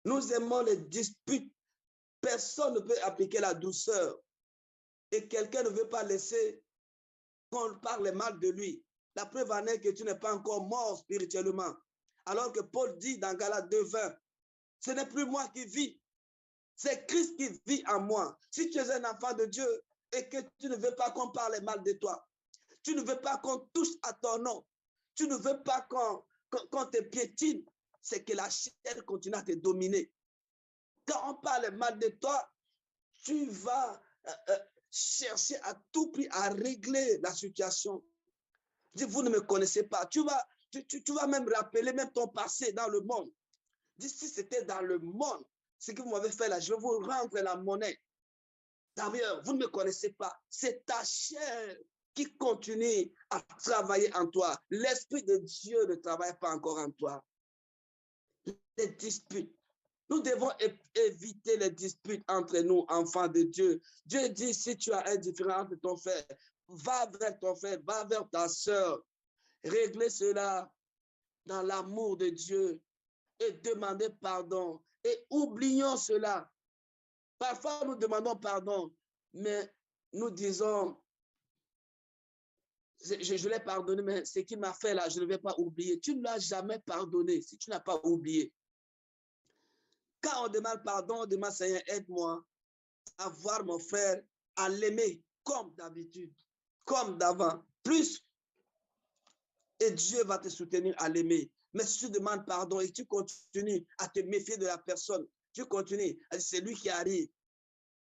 Nous aimons les disputes. Personne ne peut appliquer la douceur. Et quelqu'un ne veut pas laisser qu'on parle mal de lui. La preuve en est que tu n'es pas encore mort spirituellement. Alors que Paul dit dans Galates 2:20, ce n'est plus moi qui vis, c'est Christ qui vit en moi. Si tu es un enfant de Dieu et que tu ne veux pas qu'on parle mal de toi, tu ne veux pas qu'on touche à ton nom, tu ne veux pas qu'on te piétine, c'est que la chair continue à te dominer. Quand on parle mal de toi, tu vas chercher à tout prix à régler la situation. Dis, vous ne me connaissez pas. Tu vas même rappeler même ton passé dans le monde. Dis, si c'était dans le monde, ce que vous m'avez fait là, je vais vous rendre la monnaie. D'ailleurs, vous ne me connaissez pas. C'est ta chair qui continue à travailler en toi. L'Esprit de Dieu ne travaille pas encore en toi. Les disputes. Nous devons éviter les disputes entre nous, enfants de Dieu. Dieu dit, si tu as un différend entre ton frère, va vers ton frère, va vers ta sœur. Réglez cela dans l'amour de Dieu et demandez pardon. Et oublions cela. Parfois, nous demandons pardon, mais nous disons, je l'ai pardonné, mais ce qu'il m'a fait là, je ne vais pas oublier. Tu ne l'as jamais pardonné si tu n'as pas oublié. Quand on demande pardon, on demande, Seigneur, aide-moi à voir mon frère, à l'aimer comme d'habitude, comme d'avant, plus. Et Dieu va te soutenir à l'aimer. Mais si tu demandes pardon et tu continues à te méfier de la personne, tu continues à dire, c'est lui qui arrive,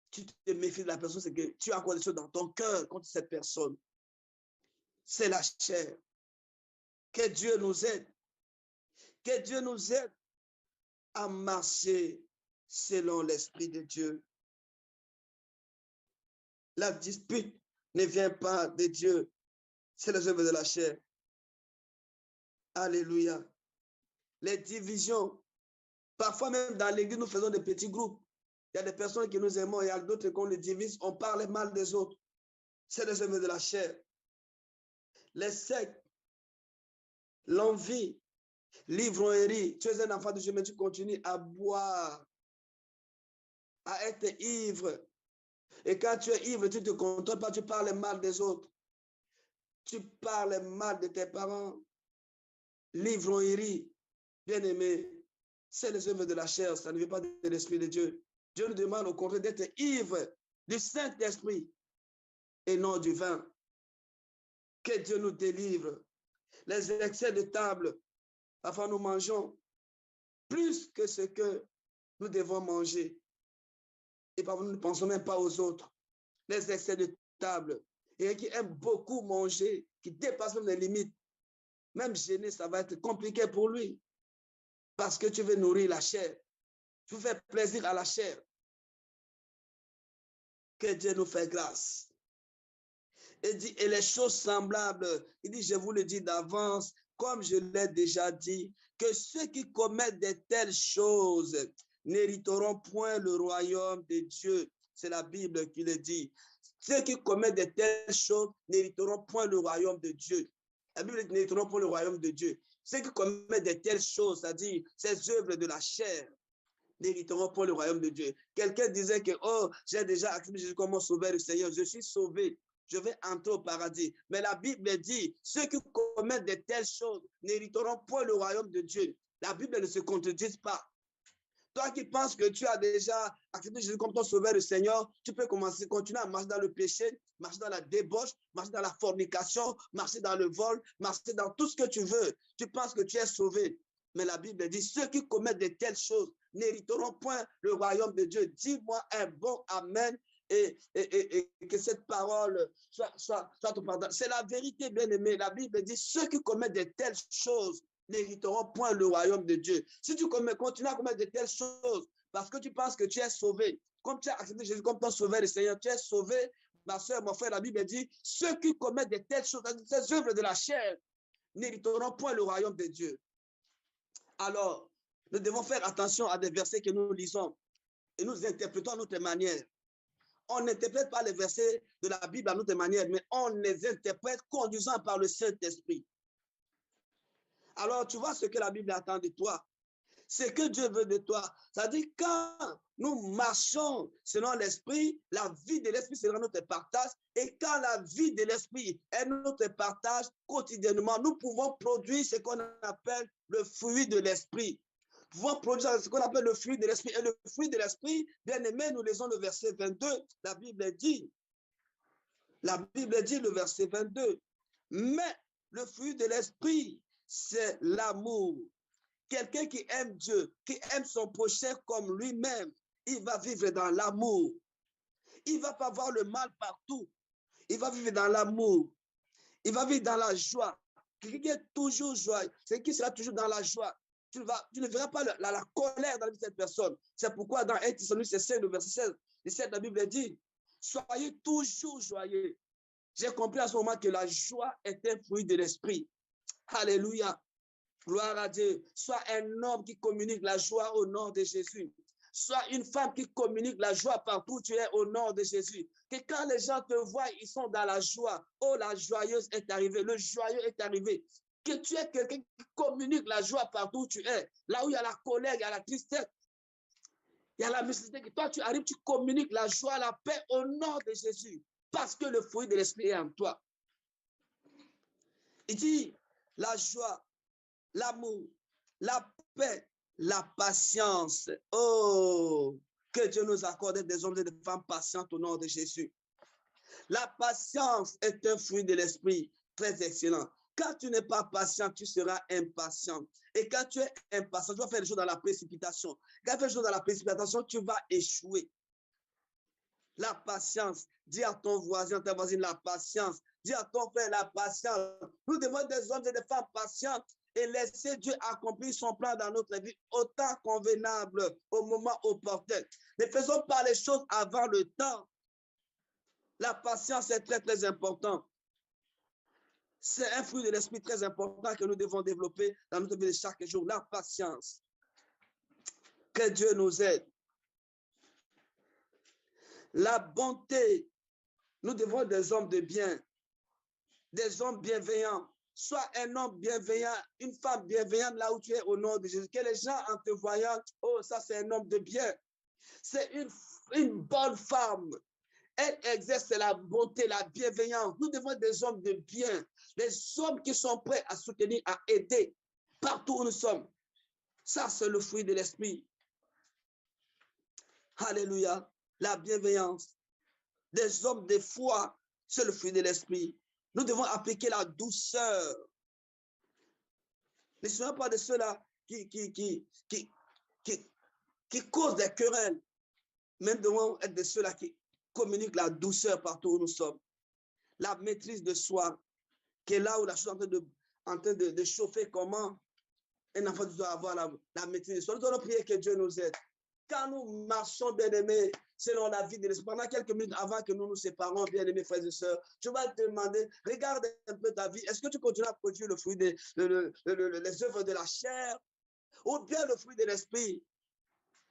tu te méfies de la personne, c'est que tu as encore des choses dans ton cœur contre cette personne. C'est la chair. Que Dieu nous aide. Que Dieu nous aide à marcher selon l'Esprit de Dieu. La dispute ne vient pas de Dieu. C'est les œuvres de la chair. Alléluia. Les divisions. Parfois même dans l'église, nous faisons des petits groupes. Il y a des personnes qui nous aimons, il y a d'autres qu'on les divise, on parle mal des autres. C'est les œuvres de la chair. Les sectes, l'envie, l'ivrognerie. Tu es un enfant de Dieu, mais tu continues à boire, à être ivre. Et quand tu es ivre, tu ne te contrôles pas, tu parles mal des autres. Tu parles mal de tes parents. L'ivrognerie, bien aimé, c'est les œuvres de la chair, ça ne vient pas de l'Esprit de Dieu. Dieu nous demande au contraire d'être ivre du Saint-Esprit et non du vin. Que Dieu nous délivre. Les excès de table, parfois nous mangeons plus que ce que nous devons manger. Et parfois nous ne pensons même pas aux autres. Les excès de table. Et qui aime beaucoup manger, qui dépasse même les limites. Même gêner, ça va être compliqué pour lui. Parce que tu veux nourrir la chair. Tu veux faire plaisir à la chair. Que Dieu nous fait grâce. Et les choses semblables, il dit, je vous le dis d'avance, comme je l'ai déjà dit, que ceux qui commettent de telles choses n'hériteront point le royaume de Dieu. C'est la Bible qui le dit. Ceux qui commettent de telles choses n'hériteront point le royaume de Dieu. La Bible dit n'hésitant pour le royaume de Dieu. Ceux qui commettent de telles choses, c'est-à-dire ces œuvres de la chair, n'hériteront pour le royaume de Dieu. Quelqu'un disait que, oh, j'ai déjà accepté Jésus comme mon sauveur le Seigneur, je suis sauvé, je vais entrer au paradis. Mais la Bible dit, ceux qui commettent de telles choses n'hériteront point le royaume de Dieu. La Bible ne se contredit pas. Toi qui penses que tu as déjà accepté Jésus comme ton sauveur le Seigneur, tu peux continuer à marcher dans le péché, marcher dans la débauche, marcher dans la fornication, marcher dans le vol, marcher dans tout ce que tu veux. Tu penses que tu es sauvé. Mais la Bible dit, ceux qui commettent de telles choses n'hériteront point le royaume de Dieu. Dis-moi un bon amen et que cette parole soit ton pardon. C'est la vérité, bien-aimé. La Bible dit, ceux qui commettent de telles choses n'hériteront point le royaume de Dieu. Si tu continues à commettre de telles choses parce que tu penses que tu es sauvé, comme tu as accepté Jésus comme ton sauveur et Seigneur, tu es sauvé, ma soeur, mon frère, la Bible dit, ceux qui commettent de telles choses, ces œuvres de la chair, n'hériteront point le royaume de Dieu. Alors, nous devons faire attention à des versets que nous lisons et nous interprétons à notre manière. On n'interprète pas les versets de la Bible à notre manière, mais on les interprète conduisant par le Saint-Esprit. Alors, tu vois ce que la Bible attend de toi. Ce que Dieu veut de toi. C'est-à-dire, quand nous marchons selon l'Esprit, la vie de l'Esprit sera notre partage. Et quand la vie de l'Esprit est notre partage quotidiennement, nous pouvons produire ce qu'on appelle le fruit de l'Esprit. Nous pouvons produire ce qu'on appelle le fruit de l'Esprit. Et le fruit de l'Esprit, bien aimé, nous lisons le verset 22. La Bible dit, le verset 22, mais le fruit de l'Esprit, c'est l'amour. Quelqu'un qui aime Dieu, qui aime son prochain comme lui-même, il va vivre dans l'amour. Il ne va pas voir le mal partout. Il va vivre dans l'amour. Il va vivre dans la joie. Quelqu'un qui est toujours joyeux, c'est qui sera toujours dans la joie. Tu ne verras pas la colère dans la vie de cette personne. C'est pourquoi dans 1 Thessaloniciens 5, le verset 16, 17, la Bible dit, soyez toujours joyeux. J'ai compris à ce moment que la joie est un fruit de l'esprit. Alléluia. Gloire à Dieu. Sois un homme qui communique la joie au nom de Jésus. Sois une femme qui communique la joie partout où tu es au nom de Jésus. Que quand les gens te voient, ils sont dans la joie. Oh, la joyeuse est arrivée. Le joyeux est arrivé. Que tu es quelqu'un qui communique la joie partout où tu es. Là où il y a la colère, il y a la tristesse, il y a la mystique. Que toi, tu arrives, tu communiques la joie, la paix au nom de Jésus. Parce que le fruit de l'esprit est en toi. Il dit la joie, l'amour, la paix, la patience. Oh, que Dieu nous accorde des hommes et des femmes patientes au nom de Jésus. La patience est un fruit de l'esprit très excellent. Quand tu n'es pas patient, tu seras impatient. Et quand tu es impatient, tu vas faire les choses dans la précipitation. Quand tu fais les choses dans la précipitation, tu vas échouer. La patience. Dis à ton voisin, ta voisine, la patience. Dis à ton frère, la patience. Nous devons être des hommes et des femmes patients et laisser Dieu accomplir son plan dans notre vie au temps convenable, au moment opportun. Ne faisons pas les choses avant le temps. La patience est très, très important. C'est un fruit de l'esprit très important que nous devons développer dans notre vie de chaque jour. La patience. Que Dieu nous aide. La bonté. Nous devons être des hommes de bien, des hommes bienveillants. Sois un homme bienveillant, une femme bienveillante là où tu es au nom de Jésus. Que les gens en te voyant, oh, ça c'est un homme de bien. C'est une bonne femme. Elle exerce la bonté, la bienveillance. Nous devons être des hommes de bien, des hommes qui sont prêts à soutenir, à aider partout où nous sommes. Ça, c'est le fruit de l'esprit. Alléluia. La bienveillance. Des hommes de foi, c'est le fruit de l'esprit. Nous devons appliquer la douceur. Ne soyons pas de ceux-là qui causent des querelles. Mais nous devons être de ceux-là qui communiquent la douceur partout où nous sommes. La maîtrise de soi, qui est là où la chose est en train de chauffer. Comment un enfant doit avoir la maîtrise de soi. Nous devons prier que Dieu nous aide. Quand nous marchons, bien-aimés, selon la vie de l'esprit, pendant quelques minutes avant que nous nous séparons, bien-aimés frères et sœurs, je vais te demander, regarde un peu ta vie. Est-ce que tu continues à produire le fruit les œuvres de la chair ou bien le fruit de l'esprit?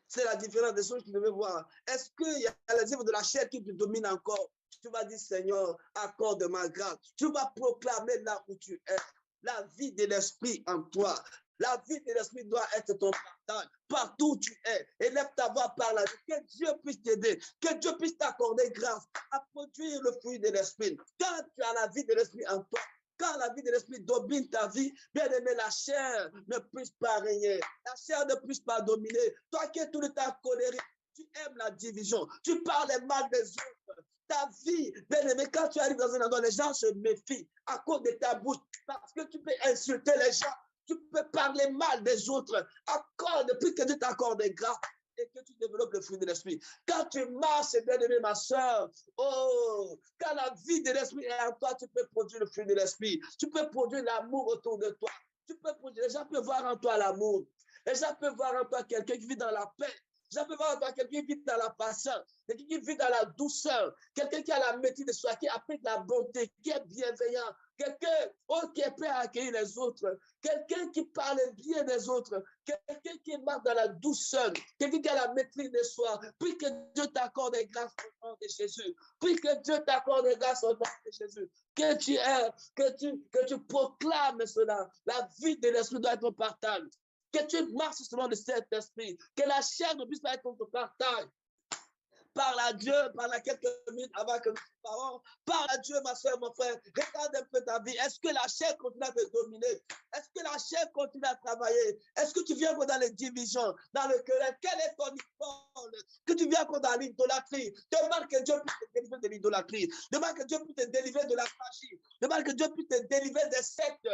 C'est la différence des choses que tu devais voir. Est-ce qu'il y a les œuvres de la chair qui te dominent encore? Tu vas dire, Seigneur, accorde ma grâce. Tu vas proclamer là où tu es. La vie de l'esprit en toi. La vie de l'esprit doit être ton partage. Partout où tu es. Élève ta voix par la vie. Que Dieu puisse t'aider. Que Dieu puisse t'accorder grâce à produire le fruit de l'esprit. Quand tu as la vie de l'esprit en toi, quand la vie de l'esprit domine ta vie, bien aimé, la chair ne puisse pas régner. La chair ne puisse pas dominer. Toi qui es tout le temps colérique, tu aimes la division. Tu parles mal des autres. Ta vie, bien aimé, quand tu arrives dans un endroit, les gens se méfient à cause de ta bouche. Parce que tu peux insulter les gens. Tu peux parler mal des autres. Accorde, depuis que Dieu t'accorde des grâces et que tu développes le fruit de l'esprit. Quand tu marches, bien aimé, ma soeur, oh, quand la vie de l'esprit est en toi, tu peux produire le fruit de l'esprit. Tu peux produire l'amour autour de toi. Tu peux produire, les gens peuvent voir en toi l'amour. Les gens peuvent voir en toi quelqu'un qui vit dans la paix. Les gens peuvent voir en toi quelqu'un qui vit dans la patience, quelqu'un qui vit dans la douceur, quelqu'un qui a la maîtrise de soi, qui applique la bonté, qui est bienveillant, quelqu'un qui est prêt à accueillir les autres, quelqu'un qui parle bien des autres, quelqu'un qui marche dans la douceur, quelqu'un qui a la maîtrise de soi. Puis que Dieu t'accorde des grâces au nom de Jésus. Puis que Dieu t'accorde des grâces au nom de Jésus. Que tu aies, que tu proclames cela. La vie de l'esprit doit être un partage. Que tu marches selon le Saint-Esprit. Que la chair ne puisse pas être ton partage. Parle à Dieu pendant quelques minutes avant que nous parlons. Parle à Dieu, ma soeur, mon frère. Regarde un peu ta vie. Est-ce que la chair continue à te dominer? Est-ce que la chair continue à travailler? Est-ce que tu viens dans les divisions, dans le querelle? Quel est ton idole? Que tu viens dans l'idolâtrie? Demande que Dieu puisse te délivrer de l'idolâtrie. Demande que Dieu puisse te délivrer de la magie. Demande que Dieu puisse te délivrer des sectes.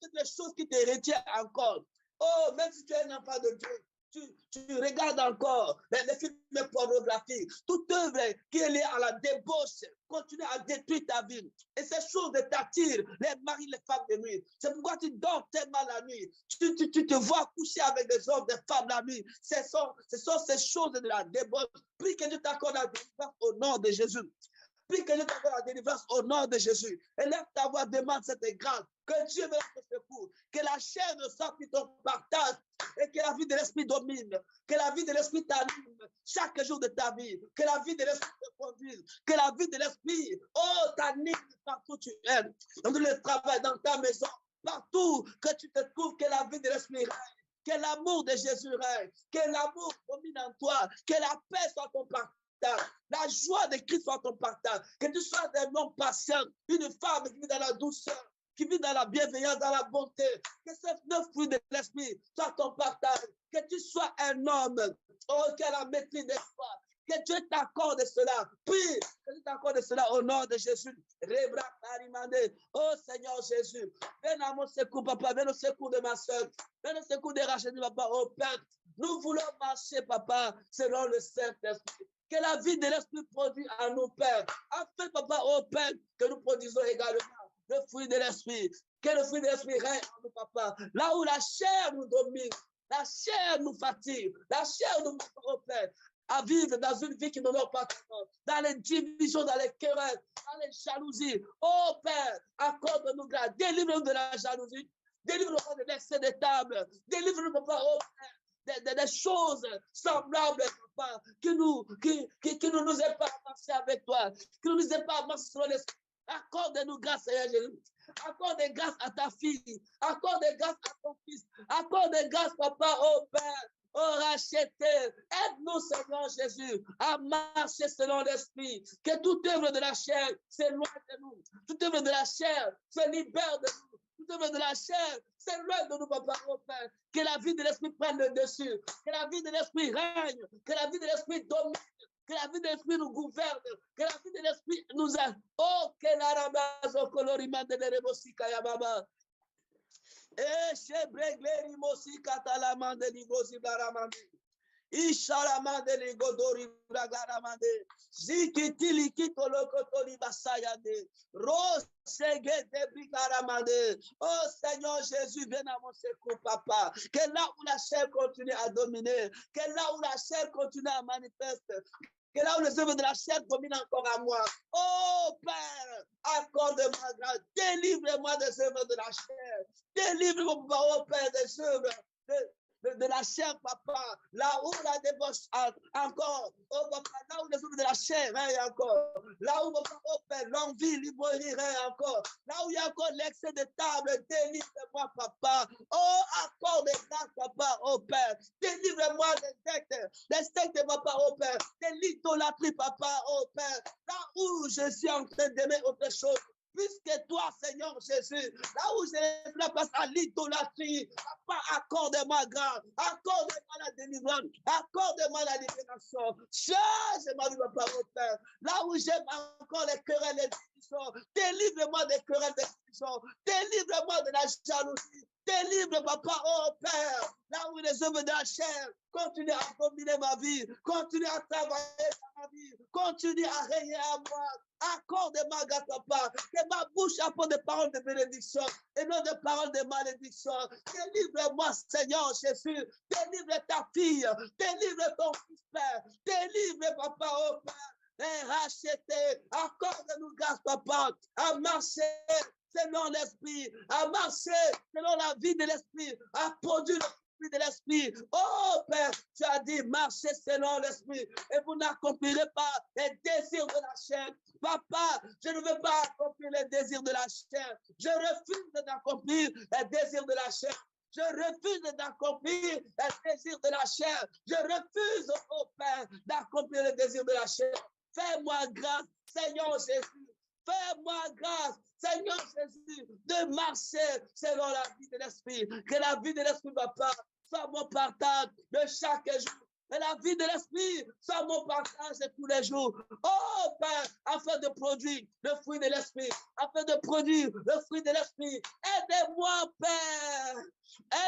Toutes les choses qui te retiennent encore. Oh, même si tu es un enfant de Dieu, tu regardes encore les films pornographiques, toute œuvre qui est liée à la débauche continue à détruire ta vie. Et ces choses t'attirent, les maris, les femmes de nuit. C'est pourquoi tu dors tellement la nuit. Tu te vois coucher avec des hommes, des femmes la nuit. Ce sont ces choses de la débauche. Prie que Dieu t'accorde la délivrance au nom de Jésus. Prie que Dieu t'accorde la délivrance au nom de Jésus. Élève ta voix, demande cette grâce. Que Dieu me te secours. Que la chair ne soit plus ton partage. Et que la vie de l'esprit domine. Que la vie de l'esprit t'anime chaque jour de ta vie. Que la vie de l'esprit te conduise. Que la vie de l'esprit, oh, t'anime partout où tu es. Dans le travail, dans ta maison. Partout que tu te trouves, que la vie de l'esprit règne. Que l'amour de Jésus règne. Que l'amour domine en toi. Que la paix soit ton partage. La joie de Christ soit ton partage. Que tu sois un homme patient, une femme qui vit dans la douceur, qui vit dans la bienveillance, dans la bonté. Que ce neuf fruit de l'esprit soit ton partage. Que tu sois un homme qui a la maîtrise de soi. Que Dieu t'accorde cela. Puis, que Dieu t'accorde cela au nom de Jésus. Oh Seigneur Jésus, viens à mon secours, papa. Viens au secours de ma soeur. Viens au secours de Rachel, papa. Oh Père, nous voulons marcher, papa, selon le Saint-Esprit. Que la vie de l'Esprit produit à nos pères. Afin, papa, oh Père, que nous produisons également le fruit de l'Esprit. Que le fruit de l'Esprit règne en nous, papa. Là où la chair nous domine, la chair nous fatigue, la chair nous montre, oh Père, à vivre dans une vie qui n'honore pas ton nom, dans les divisions, dans les querelles, dans les jalousies. Oh Père, accorde-nous grâce. Délivre-nous de la jalousie. Délivre-nous de l'excès de table. Délivre-nous, papa, oh Père, des choses semblables, papa, qui ne nous aient pas avancé avec toi, qui ne nous aient pas avancé sur l'esprit. Accorde-nous grâce, Seigneur Jésus. Accorde grâce à ta fille. Accorde grâce à ton fils. Accorde grâce, papa, oh Père. Oh, racheté, aide-nous, Seigneur Jésus, à marcher selon l'esprit. Que toute œuvre de la chair s'éloigne de nous. Toute œuvre de la chair se libère de nous. Toute œuvre de la chair s'éloigne de nous, papa, oh Père. Que la vie de l'esprit prenne le dessus. Que la vie de l'esprit règne. Que la vie de l'esprit domine. Que la vie de l'esprit nous gouverne. Que la vie de l'esprit nous aide. Oh, que la ramazo coloriment de l'erebosika ya baba. Shebregleri mosi katalamande ligosi blaramande. Isharamande ligodori blagaramande. Zikitili kitolokotoli basayande. Rosegete blagaramande. Oh Seigneur Jésus, viens à mon secours, papa. Que là où la chair continue à dominer, que là où la chair continue à manifester, que là où les œuvres de la chair dominent encore à moi. Oh Père, accorde-moi grâce. Délivre-moi des œuvres de la chair. Délivre-moi, oh Père, des œuvres de la chair, papa, là où la débauche encore, oh papa, là où les œuvres de la chair règnent encore, là où, papa, oh Père, l'envie, l'ivoirie règne encore, là où il y a encore l'excès de table, délivre-moi, papa, oh, accorde grâce, papa, oh Père, délivre-moi des sectes, papa, oh Père, de l'idolâtrie, papa, oh Père, là où je suis en train d'aimer autre chose, puisque toi, Seigneur Jésus, là où j'ai la place à l'idolâtrie, papa, accorde-moi grâce, accorde-moi la délivrance, accorde-moi la libération. Change ma vie, papa, mon Père. Là où j'aime encore les querelles, les discussions, délivre-moi des querelles, des discussions, délivre-moi de la jalousie. Délivre, papa, oh Père, là où les œuvres de la chair continuent à dominer ma vie, continue à travailler dans ma vie, continue à régner à moi. Accorde-moi, papa, que ma bouche apporte des paroles de bénédiction et non des paroles de malédiction. Délivre-moi, Seigneur Jésus. Délivre ta fille. Délivre ton fils, Père. Délivre, papa, oh Père. Et racheter. Accorde-nous grâce, papa, à marcher selon l'esprit, à marcher selon la vie de l'esprit, à produire le de l'esprit. Oh Père, tu as dit marchez selon l'esprit et vous n'accomplirez pas les désirs de la chair. Papa, je ne veux pas accomplir les désirs de la chair. Je refuse d'accomplir les désirs de la chair. Je refuse d'accomplir les désirs de la chair. Je refuse, oh Père, d'accomplir les désirs de la chair. Fais-moi grâce, Seigneur Jésus. Fais-moi grâce, Seigneur Jésus, de marcher selon la vie de l'esprit. Que la vie de l'esprit, papa, soit mon partage de chaque jour. Et la vie de l'esprit soit mon partage de tous les jours. Oh Père, afin de produire le fruit de l'esprit, afin de produire le fruit de l'esprit. Aidez-moi, Père.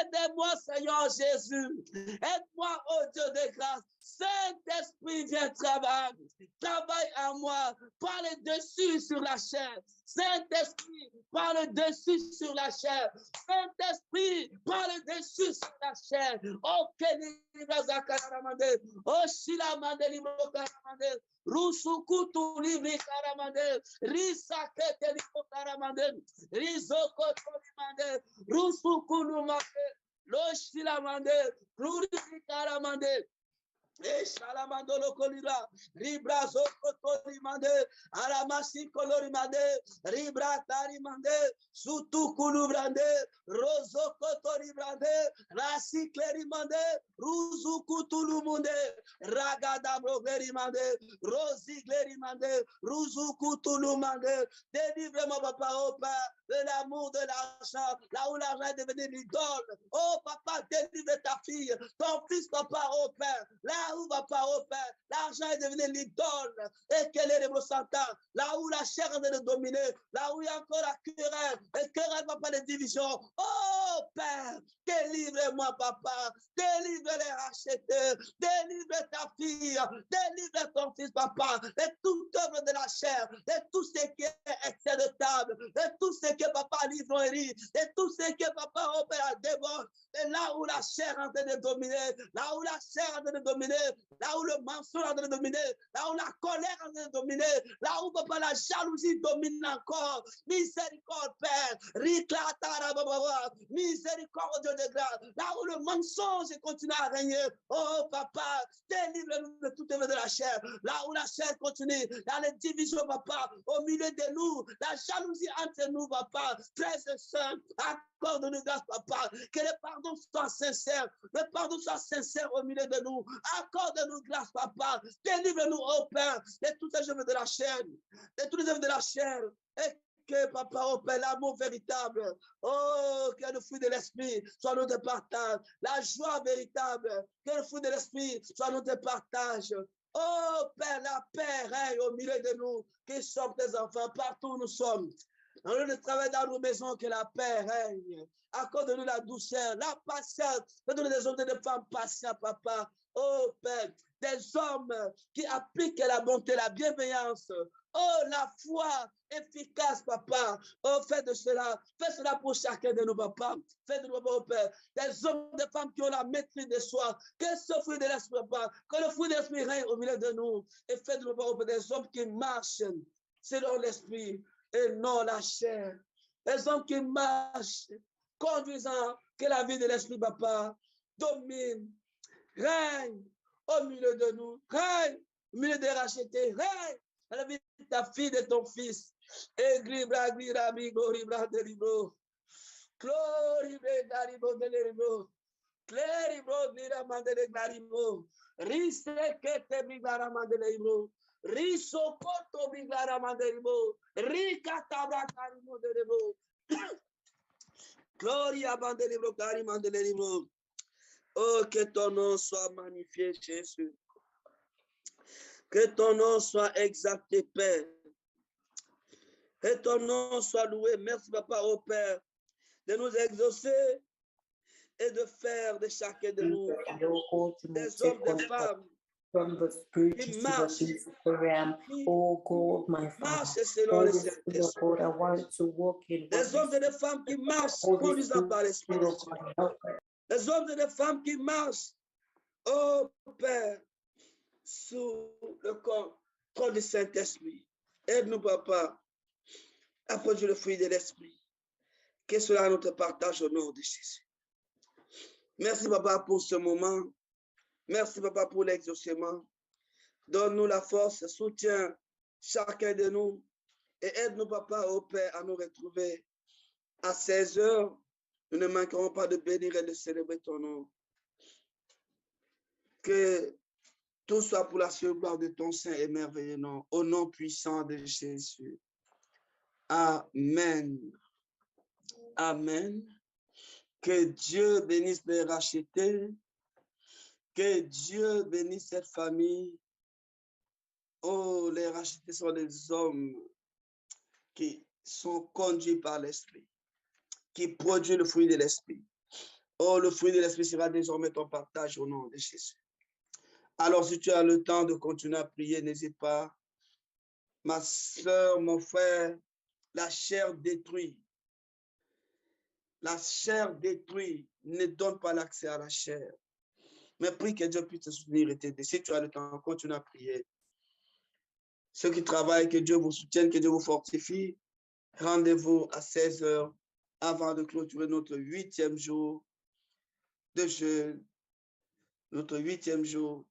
Aidez-moi, Seigneur Jésus. Aide-moi, oh Dieu de grâce. Saint-Esprit, viens travailler. Travaille à moi. Parle dessus sur la chair. Saint-Esprit, parle dessus sur la chair. Saint-Esprit, parle dessus sur la chair. Oh, Kenibazakaramande. Oh, Shilamande Libokaramande. Rusukutu Libri Karamande. Risakete Libokaramande. Rizokotolimande. Rusukulumande. Loshilamande. Ruri Karamande. Eshalamandolo kolira, Ribra Zokotorimande, Aramasi Kolorimande, Ribra Tarimande, Sutu Kulubrande, Rozokotoribrande, Rasi Klerimande, Ruzukutulumunde, Ragada Brogerimande, Rosi Glerimande, Ruzukutulumande, délivre-moi, papa, oh Père, de l'amour de l'argent, là où l'argent est devenu l'idole. Oh papa, délivre ta fille, ton fils, papa, oh Père, là où papa, oh Père, l'argent est devenu l'idole, et qu'elle est ressentant, là où la chair est de dominer, là où il y a encore la querelle, et querelle, papa, les divisions. Oh Père, délivre-moi, papa, délivre les racheteurs, délivre ta fille, délivre ton fils, papa, de toute œuvre de la chair, de tout ce qui est excès de table, de tout ce que papa livrerie, de tout ce que papa opère déborde, et là où la chair est en train de dominer, là où la chair est en train de dominer, là où le mensonge est en train de dominer, là où la colère est en train de dominer, là où papa la jalousie domine encore, miséricorde Père, miséricorde Dieu de grâce, là où le mensonge continue à régner, oh papa, délivre-nous de toute œuvre de la chair, là où la chair continue, dans les divisions papa, au milieu de nous, la jalousie entre nous papa, frères et sœurs, accorde-nous grâce papa, que le pardon soit sincère, le pardon soit sincère au milieu de nous, accorde-nous grâce papa, délivre-nous au Père de toutes les œuvres de la chair, de toutes les œuvres de la chair, et que papa, oh Père, l'amour véritable, oh, que le fruit de l'esprit soit notre partage, la joie véritable, que le fruit de l'esprit soit notre partage. Oh Père, la paix règne au milieu de nous, qui sommes tes enfants, partout où nous sommes. Dans le travail dans nos maisons, que la paix règne. Accorde-nous la douceur, la patience. Fais-nous des hommes et des femmes patients, papa. Oh Père, des hommes qui appliquent la bonté, la bienveillance. Oh, la foi efficace, papa. Oh, fais cela pour chacun de nos papas. Fais de nous, papa, oh Père. Des hommes, des femmes qui ont la maîtrise de soi. Que ce fruit de l'esprit, papa. Que le fruit de l'esprit règne au milieu de nous. Et fais de nous, papa, oh Père, des hommes qui marchent selon l'esprit et non la chair. Des hommes qui marchent, conduisant que la vie de l'esprit, papa. domine, règne au milieu de nous, règne au milieu des rachetés, règne à la vie de ta fille, de ton fils. Et glibra, glibra, bigo, ribra, de libro. Glory, glaribo, de libro. Claribro, glira, mandele, glaribo. Riste, que te biglara, mandele, libro. Riso, koto, biglara, mandele, libro. Rika, tabra, carimo, de libro. Gloria, mandele, libro, cari, mandele, libro. Oh, que ton nom soit magnifié, Jésus. Que ton nom soit exalté, Père. Que ton nom soit loué. Merci, Papa, au Père, de nous exaucer et de faire de chacun de nous des hommes, des femmes from the spiritual to the physical realm. Oh God, my Father, Holy Spirit, God, I want to walk in des hommes et des femmes qui marchent conduisant par l'Esprit. Des hommes et des femmes qui marchent, oh Père, sous le contrôle du Saint-Esprit. Aide-nous, Papa, à produire le fruit de l'Esprit. Que cela nous te partage au nom de Jésus. Merci, Papa, pour ce moment. Merci, Papa, pour l'exaucement. Donne-nous la force, soutiens chacun de nous et aide-nous, Papa, au Père, à nous retrouver à 16 heures. Nous ne manquerons pas de bénir et de célébrer ton nom. Que tout soit pour la seule gloire de ton saint et merveilleux nom, au nom puissant de Jésus. Amen. Amen. Que Dieu bénisse les rachetés. Que Dieu bénisse cette famille. Oh, les rachetés sont des hommes qui sont conduits par l'Esprit, qui produisent le fruit de l'Esprit. Oh, le fruit de l'Esprit sera désormais ton partage au nom de Jésus. Alors, si tu as le temps de continuer à prier, n'hésite pas. Ma soeur, mon frère, la chair détruit. La chair détruit. Ne donne pas l'accès à la chair. Mais prie que Dieu puisse te soutenir et t'aider. Si tu as le temps, continue à prier. Ceux qui travaillent, que Dieu vous soutienne, que Dieu vous fortifie. Rendez-vous à 16 heures avant de clôturer notre 8e jour de jeûne, notre 8e jour de